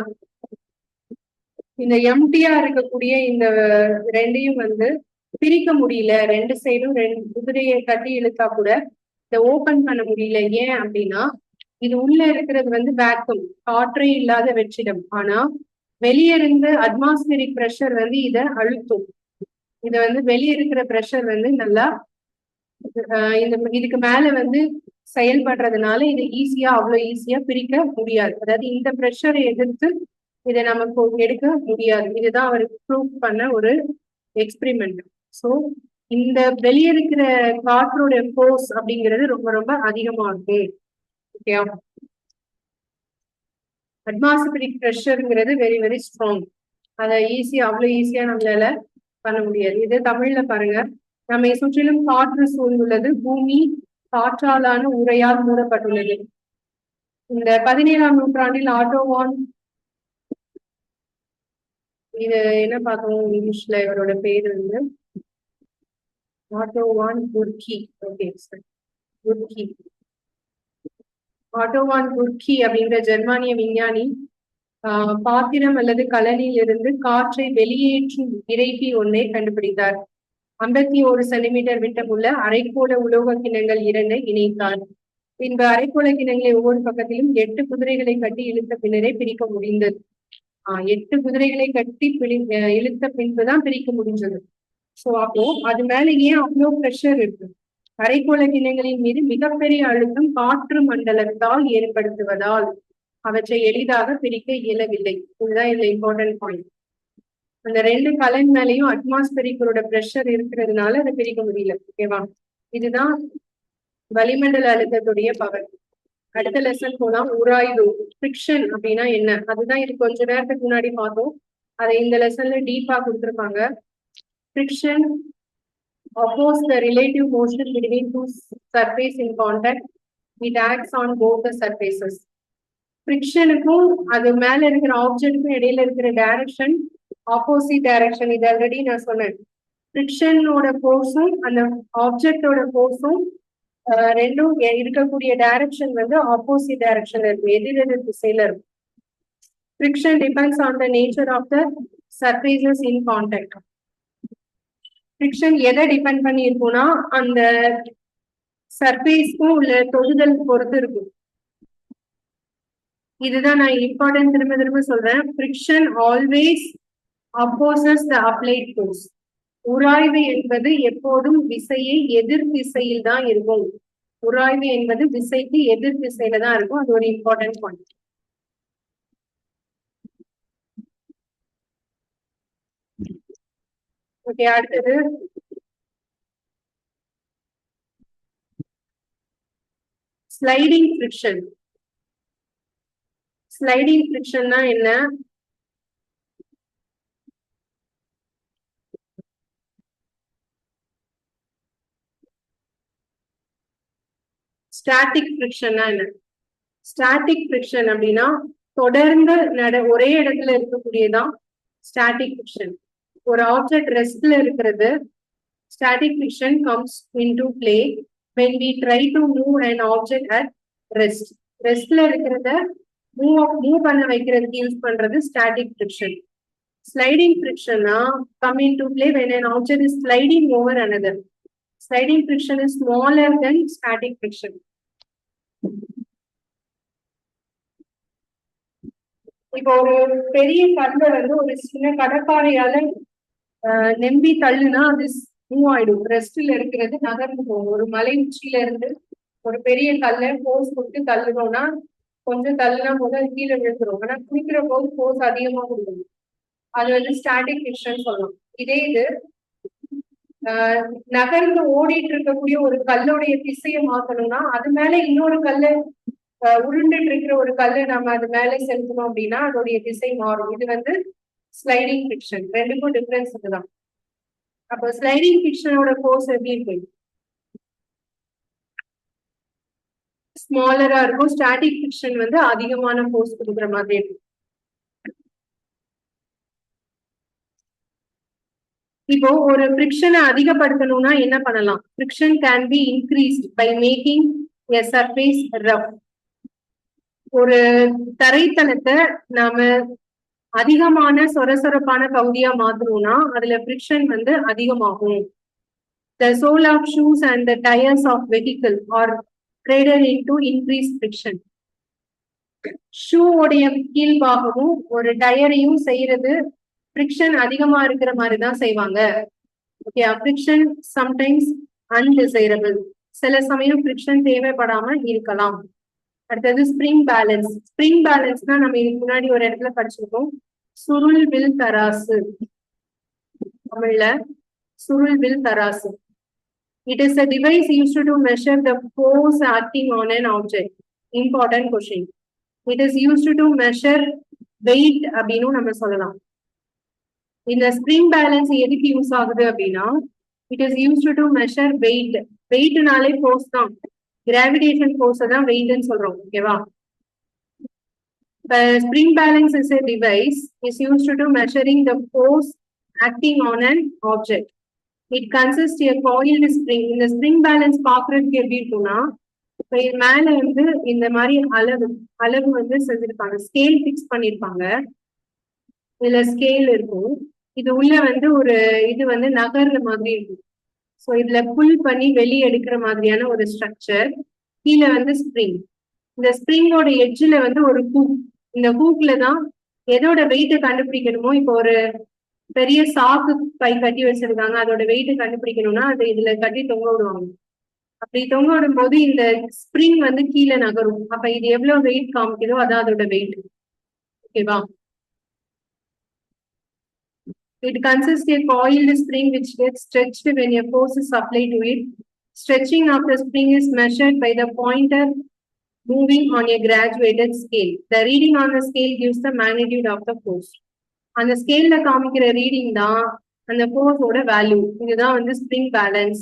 இந்த எம்டியா இருக்கக்கூடிய இந்த ரெண்டையும் வந்து பிரிக்க முடியல. ரெண்டு சைடும் ரெண்டு குதிரையை கட்டி இழுத்தா கூட இதை ஓபன் பண்ண முடியல. ஏன் அப்படின்னா, இது உள்ள இருக்கிறது வந்து வேக்கம், காற்றே இல்லாத வெற்றிடம். ஆனா வெளியே இருந்து அட்மாஸ்பியரிக் ப்ரெஷர் வந்து இதை அழுத்தும். இதை வந்து வெளியே இருக்கிற ப்ரெஷர் வந்து நல்லா இதுக்கு மேல வந்து செயல்படுறதுனால இது ஈஸியா அவ்வளவு ஈஸியா பிரிக்க முடியாது. அதாவது இந்த ப்ரெஷரை எதிர்த்து இதை நமக்கு எடுக்க முடியாது. இதுதான் அவர் ப்ரூவ் பண்ண ஒரு எக்ஸ்பிரிமெண்ட். ஸோ இந்த வெளியே இருக்கிற காற்றோட ஃபோர்ஸ் அப்படிங்கிறது ரொம்ப ரொம்ப அதிகமா இருக்கு. ஓகே, அட்மாஸ்பியரிக் ப்ரெஷருங்கிறது வெரி வெரி ஸ்ட்ராங். அதை அவ்வளவு ஈஸியா நம்மளால பண்ண முடியாது. இது தமிழ்ல பாருங்க. நம்மை சுற்றிலும் காற்று சூழ்ந்துள்ளது, பூமி காற்றாலான உரையால் மூடப்பட்டுள்ளது. இந்த 17ஆம் நூற்றாண்டில் ஆட்டோவான், இது என்ன பார்த்தோம் இங்கிலீஷ்ல, இவரோட பேர் வந்து ஆட்டோவான் குர்கி. Okay sir, குர்கி. ஆட்டோவான் குர்கி அப்படின்ற ஜெர்மானிய விஞ்ஞானி பாத்திரம் அல்லது கலனில் இருந்து காற்றை வெளியேற்றும் இறைப்பி ஒன்றை கண்டுபிடித்தார். 51 சென்டிமீட்டர் விட்டமுள்ள அரைக்கோள உலோக கிண்ணங்கள் 2 இணைத்தார். பின்பு அரைக்கோள கிண்ணங்களை ஒவ்வொரு பக்கத்திலும் 8 குதிரைகளை கட்டி இழுத்த பின்னரே பிரிக்க முடிந்தது. 8 குதிரைகளை கட்டி இழுத்த பின்புதான் பிரிக்க முடிஞ்சது. சோ அப்போ அது மேல ஏன் அவ்வளவு பிரஷர் இருக்கு? அரைக்கோள கிண்ணங்களின் மீது மிகப்பெரிய அழுத்தம் காற்று மண்டலத்தால் ஏற்படுத்துவதால் அவற்றை எளிதாக பிரிக்க இயலவில்லை. இதுதான் இதுல இம்பார்ட்டன்ட் பாயிண்ட். அந்த ரெண்டு கலன் மேலேயும் அட்மாஸ்பரிக்கோட பிரஷர் இருக்கிறதுனால அதை பிரிக்க முடியல. ஓகேவா? இதுதான் வளிமண்டல அழுத்தத்துடைய பவர். அடுத்த லெசன் போலாம். உராய்வு, ஃபிரிக்ஷன் அப்படின்னா என்ன? அதுதான் இது கொஞ்ச நேரத்துக்கு முன்னாடி பார்த்தோம். அதை இந்த லெசன்ல டீப்பா கொடுத்துருப்பாங்க. Friction oppose the relative motion between two surface in contact. It acts on both the surfaces. ஃபிரிக்ஷனுக்கும் அது மேல இருக்கிற ஆப்ஜெக்டுக்கும் இடையில இருக்கிற டைரக்ஷன் ஆப்போசிட் டைரக்ஷன். இது ஆல்ரெடி நான் சொன்னேன். ஃபிரிக்ஷனோட ஃபோர்ஸும் அந்த ஆப்ஜெக்டோட ஃபோர்ஸும் ரெண்டும் இருக்கக்கூடிய டைரக்ஷன் வந்து ஆப்போசிட் டைரக்ஷன்ல இருக்கும், எதிரெதிர் திசையில இருக்கும். Friction depends on the nature of the surfaces in contact. Friction எதை டிபெண்ட் பண்ணி இருக்கும்னா அந்த சர்ஃபேஸ்க்கும் உள்ள தொடுதல் பொறுத்து இருக்கும். இதுதான் நான் இம்பார்ட்டன்ட் திரும்ப திரும்ப சொல்றேன். ஃபிரிக்ஷன் ஆல்வேஸ் அப்போசஸ் த அப்ளைட் ஃபோர்ஸ். உராய்வு என்பது எப்போதும் விசையை எதிர் திசையில் தான் இருக்கும். உராய்வு என்பது விசைக்கு எதிர் திசையில தான் இருக்கும். அது ஒரு இம்பார்ட்டன்ட் பாயிண்ட். ஓகே, அடுத்தது ஸ்லைடிங் ஃபிரிக்ஷன். ஸ்லைடிங் ஃபிரிக்ஷன்னா என்ன? ஸ்டாட்டிக் ஃபிரிக்ஷன்னா என்ன? ஸ்டாட்டிக் ஃபிரிக்ஷன் அப்படின்னா தொடர்ந்து ஒரே இடத்துல இருக்கக்கூடியதான் ஸ்டாட்டிக் ஃபிரிக்ஷன். ஒரு ஆப்ஜெக்ட் ரெஸ்ட்ல இருக்கிறது. Static friction comes into play when we try to move an object at rest. ரெஸ்ட்ல இருக்கிறத மூவ் பண்ண வைக்கிறதுக்கு யூஸ் பண்றது ஸ்டாட்டிக் ஃபிரிக்ஷன். ஸ்லைடிங் ஃபிரிக்ஷன்னா come into play when an object is sliding over another. Sliding friction is smaller than static friction. இப்போ ஒரு பெரிய கல்லை வந்து ஒரு சின்ன கடப்பாறையால நெம்பி தள்ளுனா அது மூவ் ஆயிடும். ரெஸ்ட்ல இருக்கிறது நகர்ந்து போகும். ஒரு மலை உச்சியில இருந்து ஒரு பெரிய கல்லை போர்ஸ் கொடுத்து தள்ளுனோம்னா கொஞ்சம் தள்ளுனா போது அது கீழே விழுந்துரும். ஆனா குளிக்கிற போது போர்ஸ் அதிகமா கொடுக்கும். அது வந்து ஸ்டாட்டிக் ஃபிரிக்ஷன் சொல்லலாம். இதே இது நகர்ந்து ஓடிட்டு இருக்கக்கூடிய ஒரு கல்லுடைய திசையை மாத்தணும்னா அது மேல இன்னொரு கல்லை உருண்டுட்டு இருக்கிற ஒரு கல்லை நம்ம அது மேல செலுத்தணும் அப்படின்னா அதோடைய திசை மாறும். இது வந்து ஸ்லைடிங் ஃபிரிக்ஷன். ரெண்டுக்கும் டிஃபரன்ஸ் இதுதான். அப்போ ஸ்லைடிங் ஃபிரிக்ஷனோட ஃபோர்ஸ் எப்படி இருக்கு? ஸ்மாலரா இருக்கும். ஸ்டாட்டிக் ஃபிரிக்ஷன் வந்து அதிகமான ஃபோர்ஸ் கொடுக்குற மாதிரி இருக்கும். இப்போ ஒரு ஃபிரிக்ஷனை அதிகப்படுத்தணும்னா என்ன பண்ணலாம்? Friction can be increased by making a surface rough. ஒரு தரைத்தளத்தை நாம அதிகமான சொரசொரப்பான பகுதியா மாத்தணும்னா அதுல ஃபிரிக்ஷன் வந்து அதிகமாகும். The sole of shoes and the tires of vehicle are traded into increased friction. Shoe உடைய கீழ்பாகமும் ஒரு டயரையும் செய்யறது ஃபிரிக்ஷன் அதிகமா இருக்கிற மாதிரி தான் செய்வாங்க. ஓகே, ஃபிரிக்ஷன் சம்டைம்ஸ் அன்டிசைரபிள், சில சமயம் ஃபிரிக்ஷன் தேவைப்படாம இருக்கலாம். அடுத்தது ஸ்ப்ரிங் பேலன்ஸ். ஸ்ப்ரிங் பேலன்ஸ்னா நம்ம இதுக்கு முன்னாடி ஒரு இடத்துல படிச்சிருக்கோம், சுருள் வில் தராசு. தமிழ்ல சுருள் வில் தராசு. It is a device used to measure the force acting on an object. Important question. It is used to measure weight அப்படின்னு நம்ம சொல்லலாம். இந்த ஸ்ப்ரிங் பேலன்ஸ் எதுக்கு யூஸ் ஆகுது அப்படின்னா, it is used to measure weight. வெயிட்னாலே ஃபோர்ஸ் தான், கிராவிடேஷன் ஃபோர்ஸ் தான் வெயிட்னு சொல்றோம். ஓகேவா? Spring balance is a device is used to measuring the force acting on an object. It consists a coiled spring. இந்த ஸ்ப்ரிங் பேலன்ஸ் பாக்குறதுக்கு எப்படி இருக்கும்னா, இப்ப இது மேல வந்து இந்த மாதிரி அளவு வந்து செஞ்சிருப்பாங்க, ஸ்கேல் பிக்ஸ் பண்ணிருப்பாங்க. இதுல ஸ்கேல் இருக்கும், இது உள்ள வந்து ஒரு இது வந்து நகர்ற மாதிரி இருக்கும். ஸோ இதுல புல் பண்ணி வெளியே எடுக்கிற மாதிரியான ஒரு ஸ்ட்ரக்சர். கீழே வந்து ஸ்ப்ரிங். இந்த ஸ்ப்ரிங்கோட எட்ஜில் வந்து ஒரு ஹூக். இந்த ஹூக்ல தான் எதோட வெயிட்டை கண்டுபிடிக்கணுமோ, இப்போ ஒரு பெரிய சாக்கு பை கட்டி வச்சிருக்காங்க, அதோட வெயிட்டை கண்டுபிடிக்கணும்னா அதை இதுல கட்டி தொங்க விடுவாங்க. அப்படி தொங்க விடும் போது இந்த ஸ்ப்ரிங் வந்து கீழே நகரும். அப்ப இது எவ்வளவு வெயிட் காமிக்குதோ அதான் அதோட வெயிட். ஓகேவா? It consists of a coiled spring which gets stretched when a force is applied to it. Stretching of the spring is measured by the pointer moving on a graduated scale. The reading on the scale gives the magnitude of the force. அந்த ஸ்கேல்ல காமிக்கிற ரீடிங் தான் அந்த ஃபோர்ஸோட வேல்யூ. இதுதான் வந்து ஸ்ப்ரிங் பேலன்ஸ்.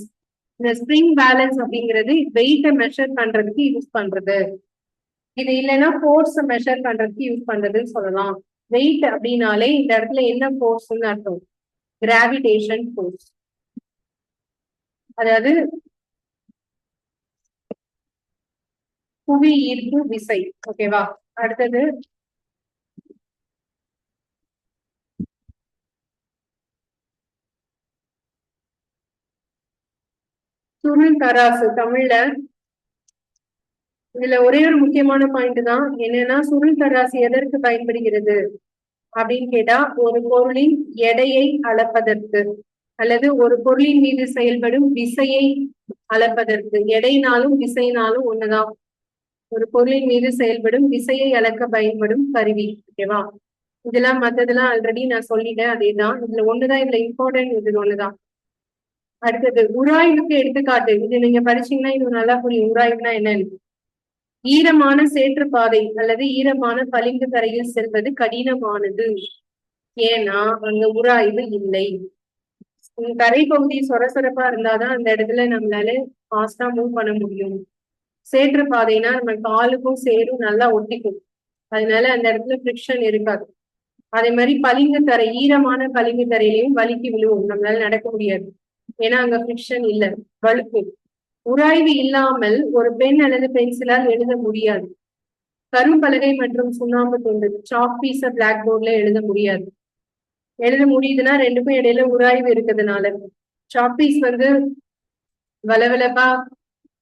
இந்த ஸ்ப்ரிங் பேலன்ஸ் அப்படிங்கிறது வெயிட்டை மெஷர் பண்றதுக்கு யூஸ் பண்றது. இது இல்லைன்னா ஃபோர்ஸ் மெஷர் பண்றதுக்கு யூஸ் பண்றதுன்னு சொல்லலாம். வெயிட் அப்படின்னாலே இந்த இடத்துல என்ன ஃபோர்ஸ்ன்னு அர்த்தம், கிராவிடேஷன் ஃபோர்ஸ், அதாவது புவி ஈர்ப்பு விசை. ஓகேவா? அடுத்தது சுருள் தராசு. தமிழ்ல இதுல ஒரே ஒரு முக்கியமான பாயிண்ட் தான் என்னன்னா, சுருள் தராசு எதற்கு பயன்படுகிறது அப்படின்னு கேட்டா, ஒரு பொருளின் எடையை அளப்பதற்கு அல்லது ஒரு பொருளின் மீது செயல்படும் விசையை அளப்பதற்கு. எடைனாலும் விசைனாலும் ஒண்ணுதான். ஒரு பொருளின் மீது செயல்படும் விசையை அளக்க பயன்படும் கருவி. ஓகேவா? இதெல்லாம் மத்ததெல்லாம் ஆல்ரெடி நான் சொல்லிட்டேன், அதேதான். இதுல ஒண்ணுதான் இதுல இம்பார்ட்டன்ட், இது ஒண்ணுதான். அடுத்தது உராய்வுக்கு எடுத்துக்காட்டு. இது நீங்க படிச்சீங்கன்னா இது நல்லா புரியும். உராய்வுனா என்னன்னு. ஈரமான சேற்று பாதை அல்லது ஈரமான பளிங்கு தரையில் செல்வது கடினமானது, ஏன்னா அங்க உராய்வு இல்லை. தரை பகுதி சொரசொரப்பா இருந்தாதான் அந்த இடத்துல நம்மளால ஃபாஸ்டா மூவ் பண்ண முடியும். சேற்று பாதைனா நம்ம காலுக்கும் சேரும் நல்லா ஒட்டிக்கும், அதனால அந்த இடத்துல ஃபிரிக்ஷன் இருக்காது. அதே மாதிரி பளிங்கு தரை, ஈரமான பளிங்கு தரையிலையும் வலிக்கு விழுவும், நம்மளால நடக்க முடியாது, ஏன்னா அங்க ஃபிரிக்ஷன் இல்லை, வழுக்கும். உராய்வு இல்லாமல் ஒரு பென் அல்லது பென்சிலால் எழுத முடியாது. கரும்பலகை மற்றும் சுண்ணாம்பு துண்டு, சாக் பீஸ பிளாக் போர்ட்ல எழுத முடியாது. எழுத முடியுதுன்னா ரெண்டுக்கும் இடையில உராய்வு இருக்கிறதுனால. சாக் பீஸ் வந்து வளவளப்பா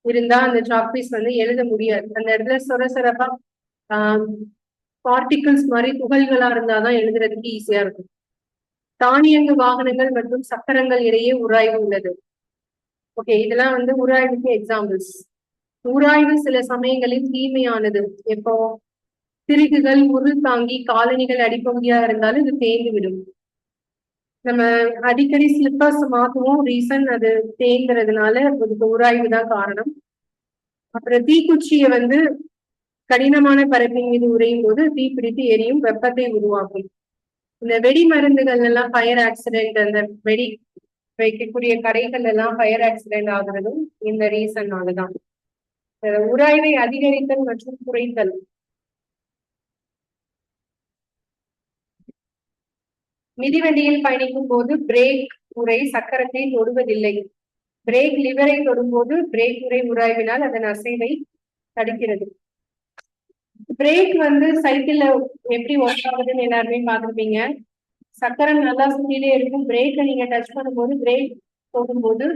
இருந்தா அந்த சாக் பீஸ் வந்து எழுத முடியாது. அந்த இடத்துல சொரசொரப்பா பார்ட்டிகிள்ஸ் மாதிரி துகள்களா இருந்தாதான் எழுதுறதுக்கு ஈஸியா இருக்கும். தானியங்கு வாகனங்கள் மற்றும் சக்கரங்கள் இடையே உராய்வு உள்ளது. ஓகே, இதெல்லாம் வந்து உராய்வுக்கு எக்ஸாம்பிள்ஸ். உராய்வு சில சமயங்களில் தீமையானது. எப்போ திருகுகள், உருள் தாங்கி காலணிகள் அடிப்பகுதியா இருந்தாலும் இது தேய்ந்து விடும். நம்ம அடிக்கடி ஸ்லிப்பர்ஸ் மாத்துவோம், ரீசன் அது தேய்கிறதுனால அதுக்கு உராய்வு தான் காரணம். அப்புறம் தீக்குச்சியை வந்து கடினமான பரப்பின் மீது உரையும் போது தீப்பிடித்து எரியும், வெப்பத்தை உருவாக்கும். இந்த வெடி மருந்துகள் எல்லாம் ஃபயர் ஆக்சிடென்ட், அந்த வெடி வைக்கக்கூடிய கடைகள் எல்லாம் ஃபயர் ஆக்சிடென்ட் ஆகுறதும் இந்த ரீசன்னாலதான். உராய்வை அதிகரித்தல் மற்றும் குறைத்தல். மிதிவண்டியில் பயணிக்கும் போது பிரேக் உரை சக்கரத்தை தொடுவதில்லை. பிரேக் லிவரை தொடும்போது பிரேக் உரை உராய்வினால் அதன் அசைவை தடுக்கிறது. பிரேக் வந்து சைக்கிள்ல எப்படி ஒர்க் ஆகுதுன்னு எல்லாருமே பார்த்துருப்பீங்க. சக்கரம் நல்லா சுத்திலே இருக்கும். பிரேக்கை நீங்க டச் பண்ணும்போது பிரேக் போகும்போது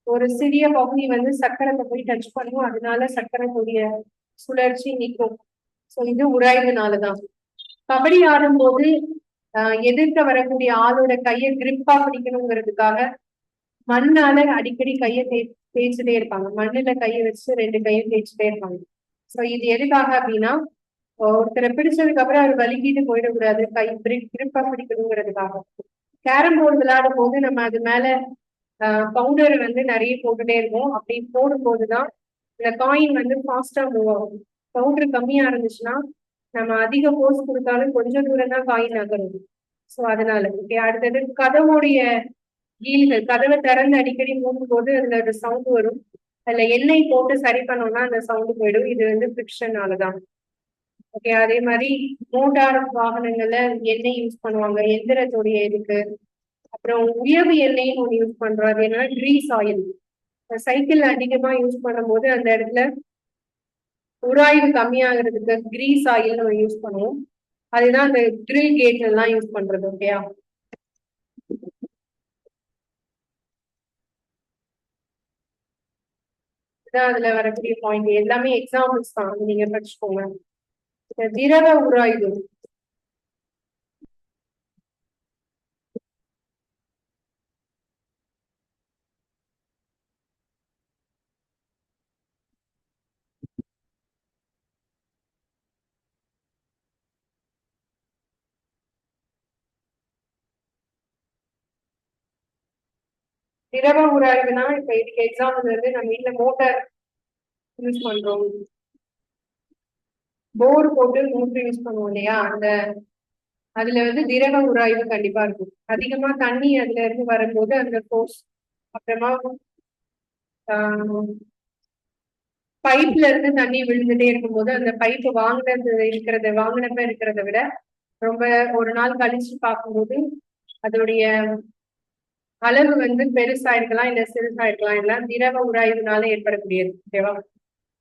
ஒரு சிறிய பகுதி வந்து சக்கரத்தை போய் டச் பண்ணும். அதனால சக்கரத்துடைய சுழற்சி நிற்கும். ஸோ இது உராய்வுனாலதான். கபடி ஆடும்போது எதிர்க்க வரக்கூடிய ஆளோட கையை கிரிப்பா பிடிக்கணுங்கிறதுக்காக மண்ணால அடிக்கடி கையை தேய்ச்சிட்டே இருப்பாங்க. மண்ணுல கையை வச்சு 2 கையும் தேய்ச்சிட்டே இருப்பாங்க. ஸோ இது எதுக்காக அப்படின்னா ஒருத்தரை பிடிச்சதுக்கு அப்புறம் அவர் வலிக்கிட்டு போயிடக்கூடாது, கை கிரிப்பா பிடிக்கணுங்கிறதுக்காக. கேரம் போர்டு விளையாடும் போது நம்ம அது மேல பவுடர் வந்து நிறைய போட்டுட்டே இருக்கும். அப்படி போடும்போதுதான் இந்த காயின் வந்து ஃபாஸ்டா மூவ் ஆகும். பவுடர் கம்மியா இருந்துச்சுன்னா நம்ம அதிக போர்ஸ் கொடுத்தாலும் கொஞ்சம் தூரம் தான் காயின் நகரும். ஸோ அதனால ஓகே. அடுத்தது கதவுடைய கீழ்கள், கதவை திறந்து அடிக்கடி மூடும் போது அதுல ஒரு சவுண்ட் வரும். அதுல எண்ணெய் போட்டு சரி பண்ணோம்னா அந்த சவுண்ட் போயிடும். இது வந்து ஃபிரிக்ஷனாலதான். ஓகே. அதே மாதிரி மோட்டார் வாகனங்கள்ல எண்ணெய் யூஸ் பண்ணுவாங்க, எந்திரத்துடைய இதுக்கு. அப்புறம் உயர்வு எண்ணெய்னு ஒன்று யூஸ் பண்றோம். அது என்னன்னா கிரீஸ் ஆயில். சைக்கிள் அதிகமா யூஸ் பண்ணும்போது அந்த இடத்துல உராய்வு கம்மியாகிறதுக்கு கிரீஸ் ஆயில் நம்ம யூஸ் பண்ணுவோம். அதுதான் அந்த கிரில் கேட்ல எல்லாம் யூஸ் பண்றது. ஓகேயா. இதான் அதுல வரக்கூடிய பாயிண்ட். எல்லாமே எக்ஸாம்பிள்ஸ் தான், நீங்க படிச்சுக்கோங்க. திரவ உராய்வு திரவ உராய்வுனா இப்ப இதுக்கு எக்ஸாம்பிள் வந்து நம்ம வீட்டுல மோட்டார் யூஸ் பண்றோம், போர் போட்டு மோட்டர் யூஸ் பண்ணுவோம் இல்லையா. அதுல வந்து திரவ உராய்வு கண்டிப்பா இருக்கும். அதிகமா தண்ணி அதுல இருந்து வரும்போது அந்த ஃபோர்ஸ், அப்புறமா பைப்ல இருந்து தண்ணி விழுந்துட்டே இருக்கும்போது அந்த பைப் வாங்கினப்ப இருக்கிறத விட ரொம்ப ஒரு நாள் கழிச்சு பார்க்கும்போது அதோடைய அளவு வந்து பெருசா இருக்கலாம், இல்ல சிறுசா இருக்கலாம். எல்லாம் திரவ உராய்வுனால ஏற்படக்கூடியது. ஓகேவா.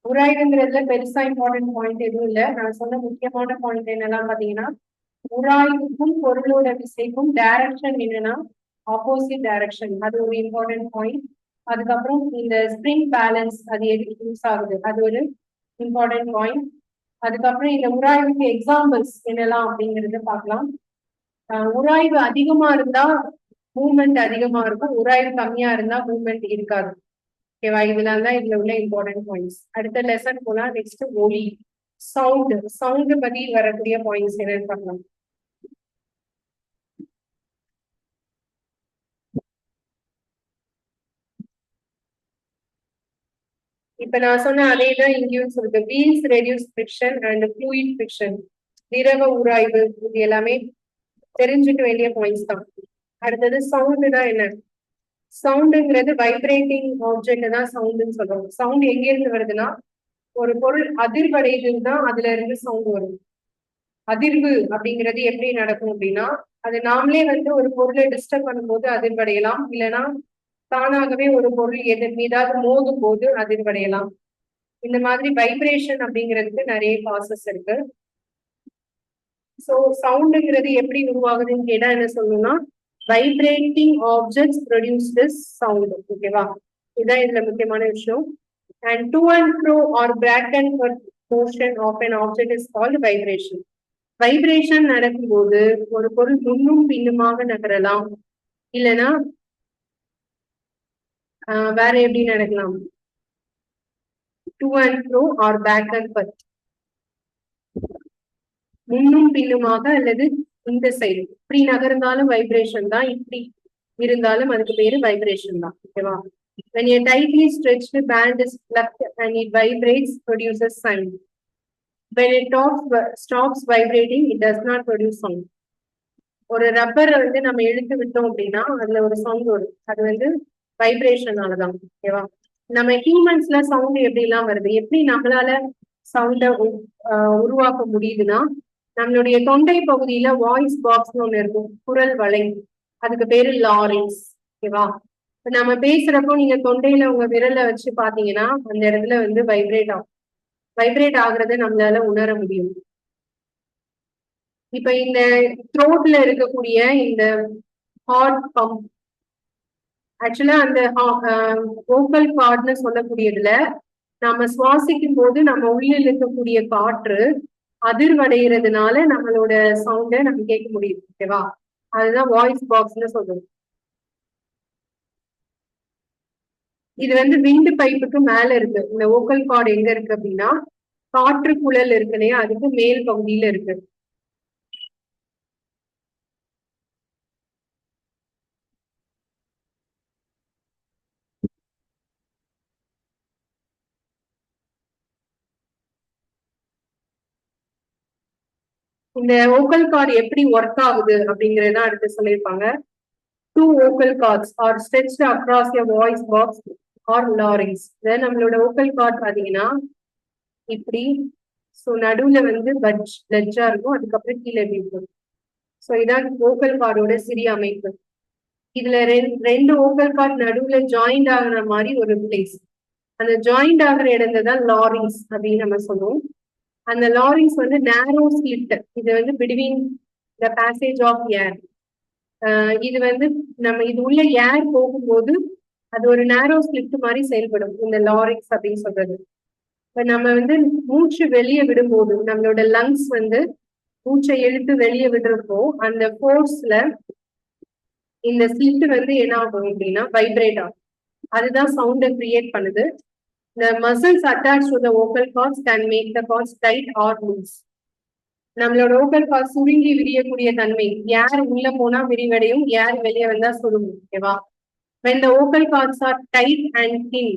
உராய்வுங்கிறதுல பெருசா இம்பார்ட்டன்ட் பாயிண்ட் எதுவும் இல்லை. நான் சொன்ன முக்கியமான பாயிண்ட் என்னெல்லாம் பாத்தீங்கன்னா, உராய்வுக்கும் பொருளோட விசைக்கும் டைரக்ஷன் என்னன்னா ஆப்போசிட் டைரக்ஷன், அது ஒரு இம்பார்ட்டன்ட் பாயிண்ட். அதுக்கப்புறம் இந்த ஸ்ப்ரிங் பேலன்ஸ் அது எதுக்கு யூஸ் ஆகுது, அது ஒரு இம்பார்ட்டன்ட் பாயிண்ட். அதுக்கப்புறம் இந்த உராய்வுக்கு எக்ஸாம்பிள்ஸ் என்னெல்லாம் அப்படிங்கறத பார்க்கலாம். உராய்வு அதிகமா இருந்தா மூவ்மெண்ட் அதிகமா இருக்கும், உராய்வு கம்மியா இருந்தா மூவ்மெண்ட் இருக்காது. ஓகேவா. இதெல்லாம் தான் இதுல உள்ள இம்பார்ட்டன்ட் பாயிண்ட்ஸ். அடுத்த லெசன் போனா நெக்ஸ்ட் ஒலி, சவுண்ட் பத்தி வரக்கூடிய பாயிண்ட்ஸ் என்னன்னு பார்க்கலாம். இப்ப நான் சொன்ன அதேதான் இங்கேயும் சொல்லுது. Wheels reduce friction and fluid friction, திரவ உராய்வு, இது எல்லாமே தெரிஞ்சுக்க வேண்டிய பாயிண்ட்ஸ் தான். அடுத்தது சவுண்டுனா என்ன? சவுண்டுங்கிறது வைப்ரேட்டிங் ஆப்ஜெக்ட் தான் சவுண்டுன்னு சொல்றோம். சவுண்ட் எங்க இருந்து வருதுன்னா, ஒரு பொருள் அதிர்வடையுதுன்னா அதுல இருந்து சவுண்ட் வரும். அதிர்வு அப்படிங்கிறது எப்படி நடக்கும் அப்படின்னா, அது நாமளே வந்து ஒரு பொருளை டிஸ்டர்ப் பண்ணும்போது அதிர்வடையலாம், இல்லைன்னா தானாகவே ஒரு பொருள் மீதாவது மோதும் போது அதிர்வடையலாம். இந்த மாதிரி வைப்ரேஷன் அப்படிங்கிறதுக்கு நிறைய காசஸ் இருக்கு. ஸோ சவுண்டுங்கிறது எப்படி உருவாகுதுன்னு கேட்டா என்ன சொல்லணும்னா, vibrating objects produce this sound. ஓகேவா. இதுதான் இதுல முக்கியமான விஷயம். And to and fro or back and forth motion of an object is called vibration. Vibration நடக்கும்போது ஒரு பொருள் முன்னும் பின்னுமாக நகரலாம், இல்லைன்னா வேற எப்படி நடக்கலாம், to and fro or back and forth, முன்னும் பின்னுமாக அல்லது இந்த சைடு இப்படி நகர்ந்தாலும் வைப்ரேஷன் தான், இப்படி இருந்தாலும் அதுக்கு பேரு வைப்ரேஷன் தான். ஓகேவா. When a tightly stretched band is plucked and it vibrates, produces sound. When it stops vibrating, it does not produce sound. ஒரு ரப்பர் வந்து நம்ம இழுத்து விட்டோம் அப்படின்னா அதுல ஒரு சவுண்ட் வரும், அது வந்து வைப்ரேஷனாலதான். ஓகேவா. நம்ம ஹியூமன்ஸ்ல சவுண்ட் எப்படி எல்லாம் வருது, எப்படி நம்மளால சவுண்ட உருவாக்க முடியுதுன்னா, நம்மளுடைய தொண்டை பகுதியில வாய்ஸ் பாக்ஸ்னு ஒண்ணு இருக்கும், குரல் வளை, அதுக்கு பேரு லாரிங்ஸ். ஓகேவா. இப்ப நம்ம பேசுறப்போ நீங்க தொண்டையில உங்க விரலை வச்சு பாத்தீங்கன்னா அந்த இடத்துல வந்து வைப்ரேட் ஆகும். வைப்ரேட் ஆகுறத நம்மளால உணர முடியும். இப்ப இந்த த்ரோட்ல இருக்கக்கூடிய இந்த ஹார்ட் பம்ப், ஆக்சுவலா அந்த வோக்கல் கார்ட்னு சொல்லக்கூடியதுல நாம சுவாசிக்கும் போது நம்ம உள்ளில் இருக்கக்கூடிய காற்று அதிர்வடைகிறதுனால நம்மளோட சவுண்ட நம்ம கேட்க முடியும். ஓகேவா? அதுதான் வாய்ஸ் பாக்ஸ்னு சொல்றோம். இது வந்து விண்டு பைப்புக்கு மேல இருக்கு. இந்த வோக்கல் கார்டு எங்க இருக்கு அப்படின்னா காற்று குழல் இருக்கு இல்லையா, அதுக்கு மேல் பகுதியில இருக்கு. இந்த வோக்கல் கார்டு எப்படி ஒர்க் ஆகுது அப்படிங்கறத அடுத்து சொல்லியிருப்பாங்க. Two vocal cords are stretched across a voice box or larynx. இதை நம்மளோட வோக்கல் கார்டு பாத்தீங்கன்னா இப்படி, ஸோ நடுவுல வந்து லெட்ஜா இருக்கும், அதுக்கப்புறம் கீழே இருக்கும். ஸோ இதான் வோக்கல் கார்டோட சிறிய அமைப்பு. இதுல ரெண்டு வோக்கல் கார்டு நடுவுல ஜாயிண்ட் ஆகுற மாதிரி ஒரு பிளேஸ், அந்த ஜாயிண்ட் ஆகுற இடத்துல தான் லாரிங்ஸ் அப்படின்னு நம்ம சொல்லுவோம். அந்த லாரிங்ஸ் வந்து நேரோ ஸ்லிட், இது வந்து between the passage of air. இது வந்து நம்ம இது உள்ள ஏர் போகும்போது அது ஒரு நேரோ ஸ்லிட் மாதிரி செயல்படும், இந்த லாரிங்ஸ் அப்படின்னு சொல்றது. இப்ப நம்ம வந்து மூச்சு வெளியே விடும்போது நம்மளோட லங்ஸ் வந்து மூச்சை இழுத்து வெளியே விடுறப்போ அந்த ஃபோர்ஸ்ல இந்த ஸ்லிட் வந்து என்ன ஆகும் அப்படின்னா வைப்ரேட் ஆகும். அதுதான் சவுண்டை கிரியேட் பண்ணுது. The muscles attached to the vocal cords can make the cords tight or loose. நம்மளோட வோக்கல் கார்ட் சுருங்கி விரியக்கூடிய தன்மை, ஏர் உள்ள போனா விரிவடையும், ஏர் வெளியே வந்தா சுருங்கும். ஓகேவா? when the vocal cords are tight and thin,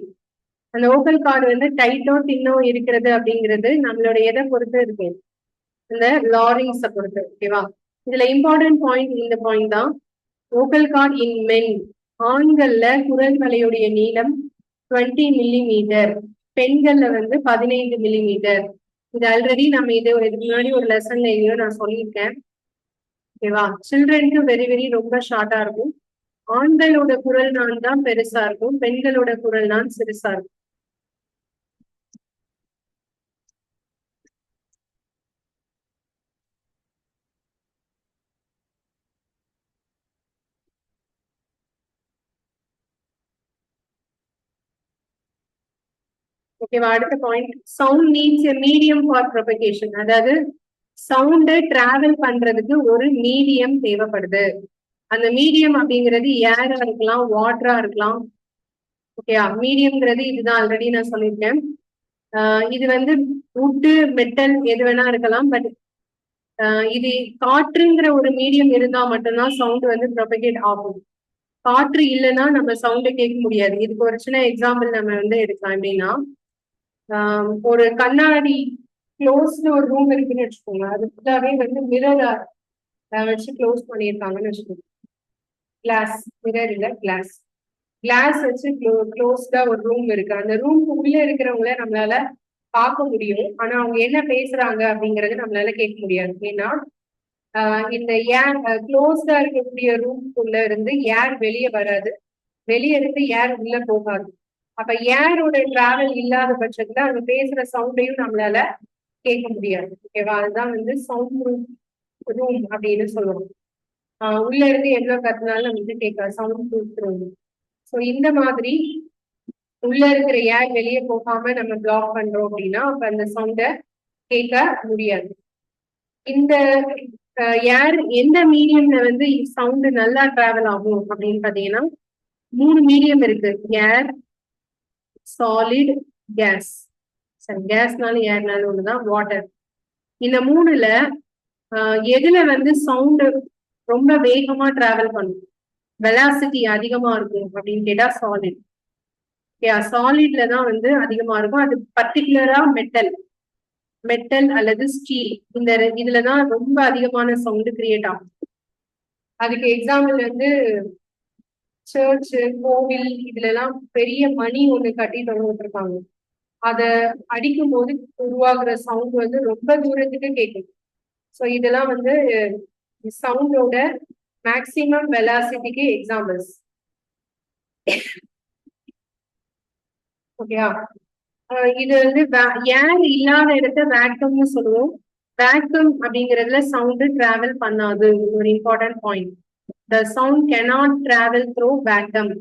அந்த வோக்கல் கார்டு வந்து டைட்டோ தின்னோ இருக்கிறது அப்படிங்கிறது நம்மளோட எதை பொறுத்து இருக்கு, இந்த லாரிங்ஸை பொறுத்து. ஓகேவா? இதுல இம்பார்ட்டன்ட் பாயிண்ட் இந்த பாயிண்ட் தான். வோக்கல் கார்டு இன் மென், ஆண்கள்ல குரல் வலையுடைய நீளம் 20 மில்லிமீட்டர், பெண்கள்ல வந்து 15 மில்லிமீட்டர். இது ஆல்ரெடி நம்ம இதுக்கு முன்னாடி ஒரு லெசன்ல எங்கேயோ நான் சொல்லியிருக்கேன். ஓகேவா? சில்ட்ரனுக்கு வெரி வெரி ரொம்ப ஷார்ட்டா இருக்கும். ஆண்களோட குரல் நான் தான் பெருசா இருக்கும், பெண்களோட குரல் நான் சிறுசா இருக்கும். ஓகேவா? அடுத்த point, sound needs a medium for propagation. அதாவது சவுண்டை டிராவல் பண்றதுக்கு ஒரு மீடியம் தேவைப்படுது. அந்த மீடியம் அப்படிங்கிறது ஏரா இருக்கலாம், வாட்டரா இருக்கலாம். ஓகேயா? மீடியம்ங்கிறது இதுதான், ஆல்ரெடி நான் சொல்லியிருக்கேன். இது வந்து வுட்டு மெட்டல் எது வேணா இருக்கலாம். பட் இது காற்றுங்கிற ஒரு மீடியம் இருந்தா மட்டும்தான் சவுண்ட் வந்து ப்ரொபகேட் ஆகும். காற்று இல்லைன்னா நம்ம சவுண்டை கேட்க முடியாது. இதுக்கு ஒரு சின்ன எக்ஸாம்பிள் நம்ம வந்து எடுக்கலாம். எப்படின்னா ஒரு கண்ணாடி க்ளோஸ்ல ஒரு ரூம் இருக்குன்னு வச்சுக்கோங்க, அது ஃபுல்லாவே வந்து மிரரா வச்சு க்ளோஸ் பண்ணியிருக்காங்கன்னு வச்சுக்கோங்க. கிளாஸ், மிரர் இல்ல கிளாஸ், கிளாஸ் வச்சு க்ளோஸ்டா ஒரு ரூம் இருக்கு. அந்த ரூம்க்கு உள்ள இருக்கிறவங்கள நம்மளால பார்க்க முடியும், ஆனா அவங்க என்ன பேசுறாங்க அப்படிங்கறது நம்மளால கேட்க முடியாது. ஏன்னா இந்த ஏர் க்ளோஸ்டா இருக்கக்கூடிய ரூம்குள்ள இருந்து ஏர் வெளியே வராது, வெளியே இருந்து ஏர் உள்ள போகாது. அப்ப ஏரோட டிராவல் இல்லாத பட்சத்துல அவங்க பேசுற சவுண்டையும் நம்மளால கேட்க முடியாது. ஓகேவா? அதுதான் வந்து சவுண்ட் ரூம் அப்படின்னு சொல்லுவோம். உள்ள இருந்து எவ்வளவு கத்துனாலும் நம்ம வந்து கேட்காது, சவுண்ட் ப்ரூஃப் ரூம். ஸோ இந்த மாதிரி உள்ள இருக்கிற ஏர் வெளியே போகாம நம்ம பிளாக் பண்றோம் அப்படின்னா அப்ப அந்த சவுண்டை கேட்க முடியாது. இந்த ஏர் எந்த மீடியம்ல வந்து சவுண்டு நல்லா டிராவல் ஆகும் அப்படின்னு பாத்தீங்கன்னா 3 மீடியம் இருக்கு, ஏர், சாலிட், கேஸ். சரி, கேஸ்னாலும் ஏர்னாலும் ஒண்ணுதான், வாட்டர். இந்த 3ல எதுல வந்து சவுண்டு ரொம்ப வேகமா டிராவல் பண்ணும், வெலாசிட்டி அதிகமா இருக்கும் அப்படின்னு கேட்டா சாலிட். சாலிட்ல தான் வந்து அதிகமா இருக்கும். அது பர்டிகுலரா மெட்டல் அல்லது ஸ்டீல், இந்த இதுலதான் ரொம்ப அதிகமான சவுண்டு கிரியேட் ஆகும். அதுக்கு எக்ஸாம்பிள் வந்து சர்ச், கோவில், இதுல எல்லாம் பெரிய மணி ஒண்ணு கட்டி தொங்கிருப்பாங்க. அத அடிக்கும் போது உருவாகுற சவுண்ட் வந்து ரொம்ப தூரத்துக்கு கேட்கும். ஸோ இதெல்லாம் வந்து சவுண்டோட மேக்சிமம் வெலாசிட்டிக்கு எக்ஸாம்பிள்ஸ். ஓகேயா? இது வந்து ஏர் இல்லாத இடத்த வேக்கம்னு சொல்லுவோம். வேக்கம் அப்படிங்கிறதுல சவுண்ட் டிராவல் பண்ணாது. ஒரு important point. The sound cannot travel through vacuum.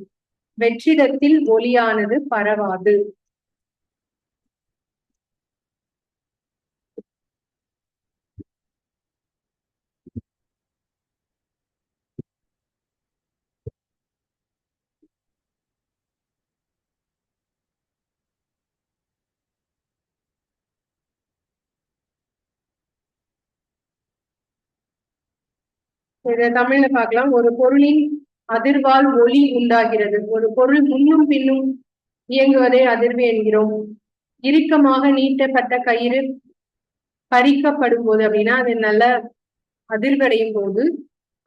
வெற்றிடத்தில் ஒலியானது பரவாது. இத தமிழ்ல பார்க்கலாம். ஒரு பொருளின் அதிர்வால் ஒலி உண்டாகிறது. ஒரு பொருள் முன்னும் பின்னும் இயங்குவதை அதிர்வு என்கிறோம். இறுக்கமாக நீட்டப்பட்ட கயிறு பறிக்கப்படும் போது அப்படின்னா அது நல்ல அதிர்வடையும் போது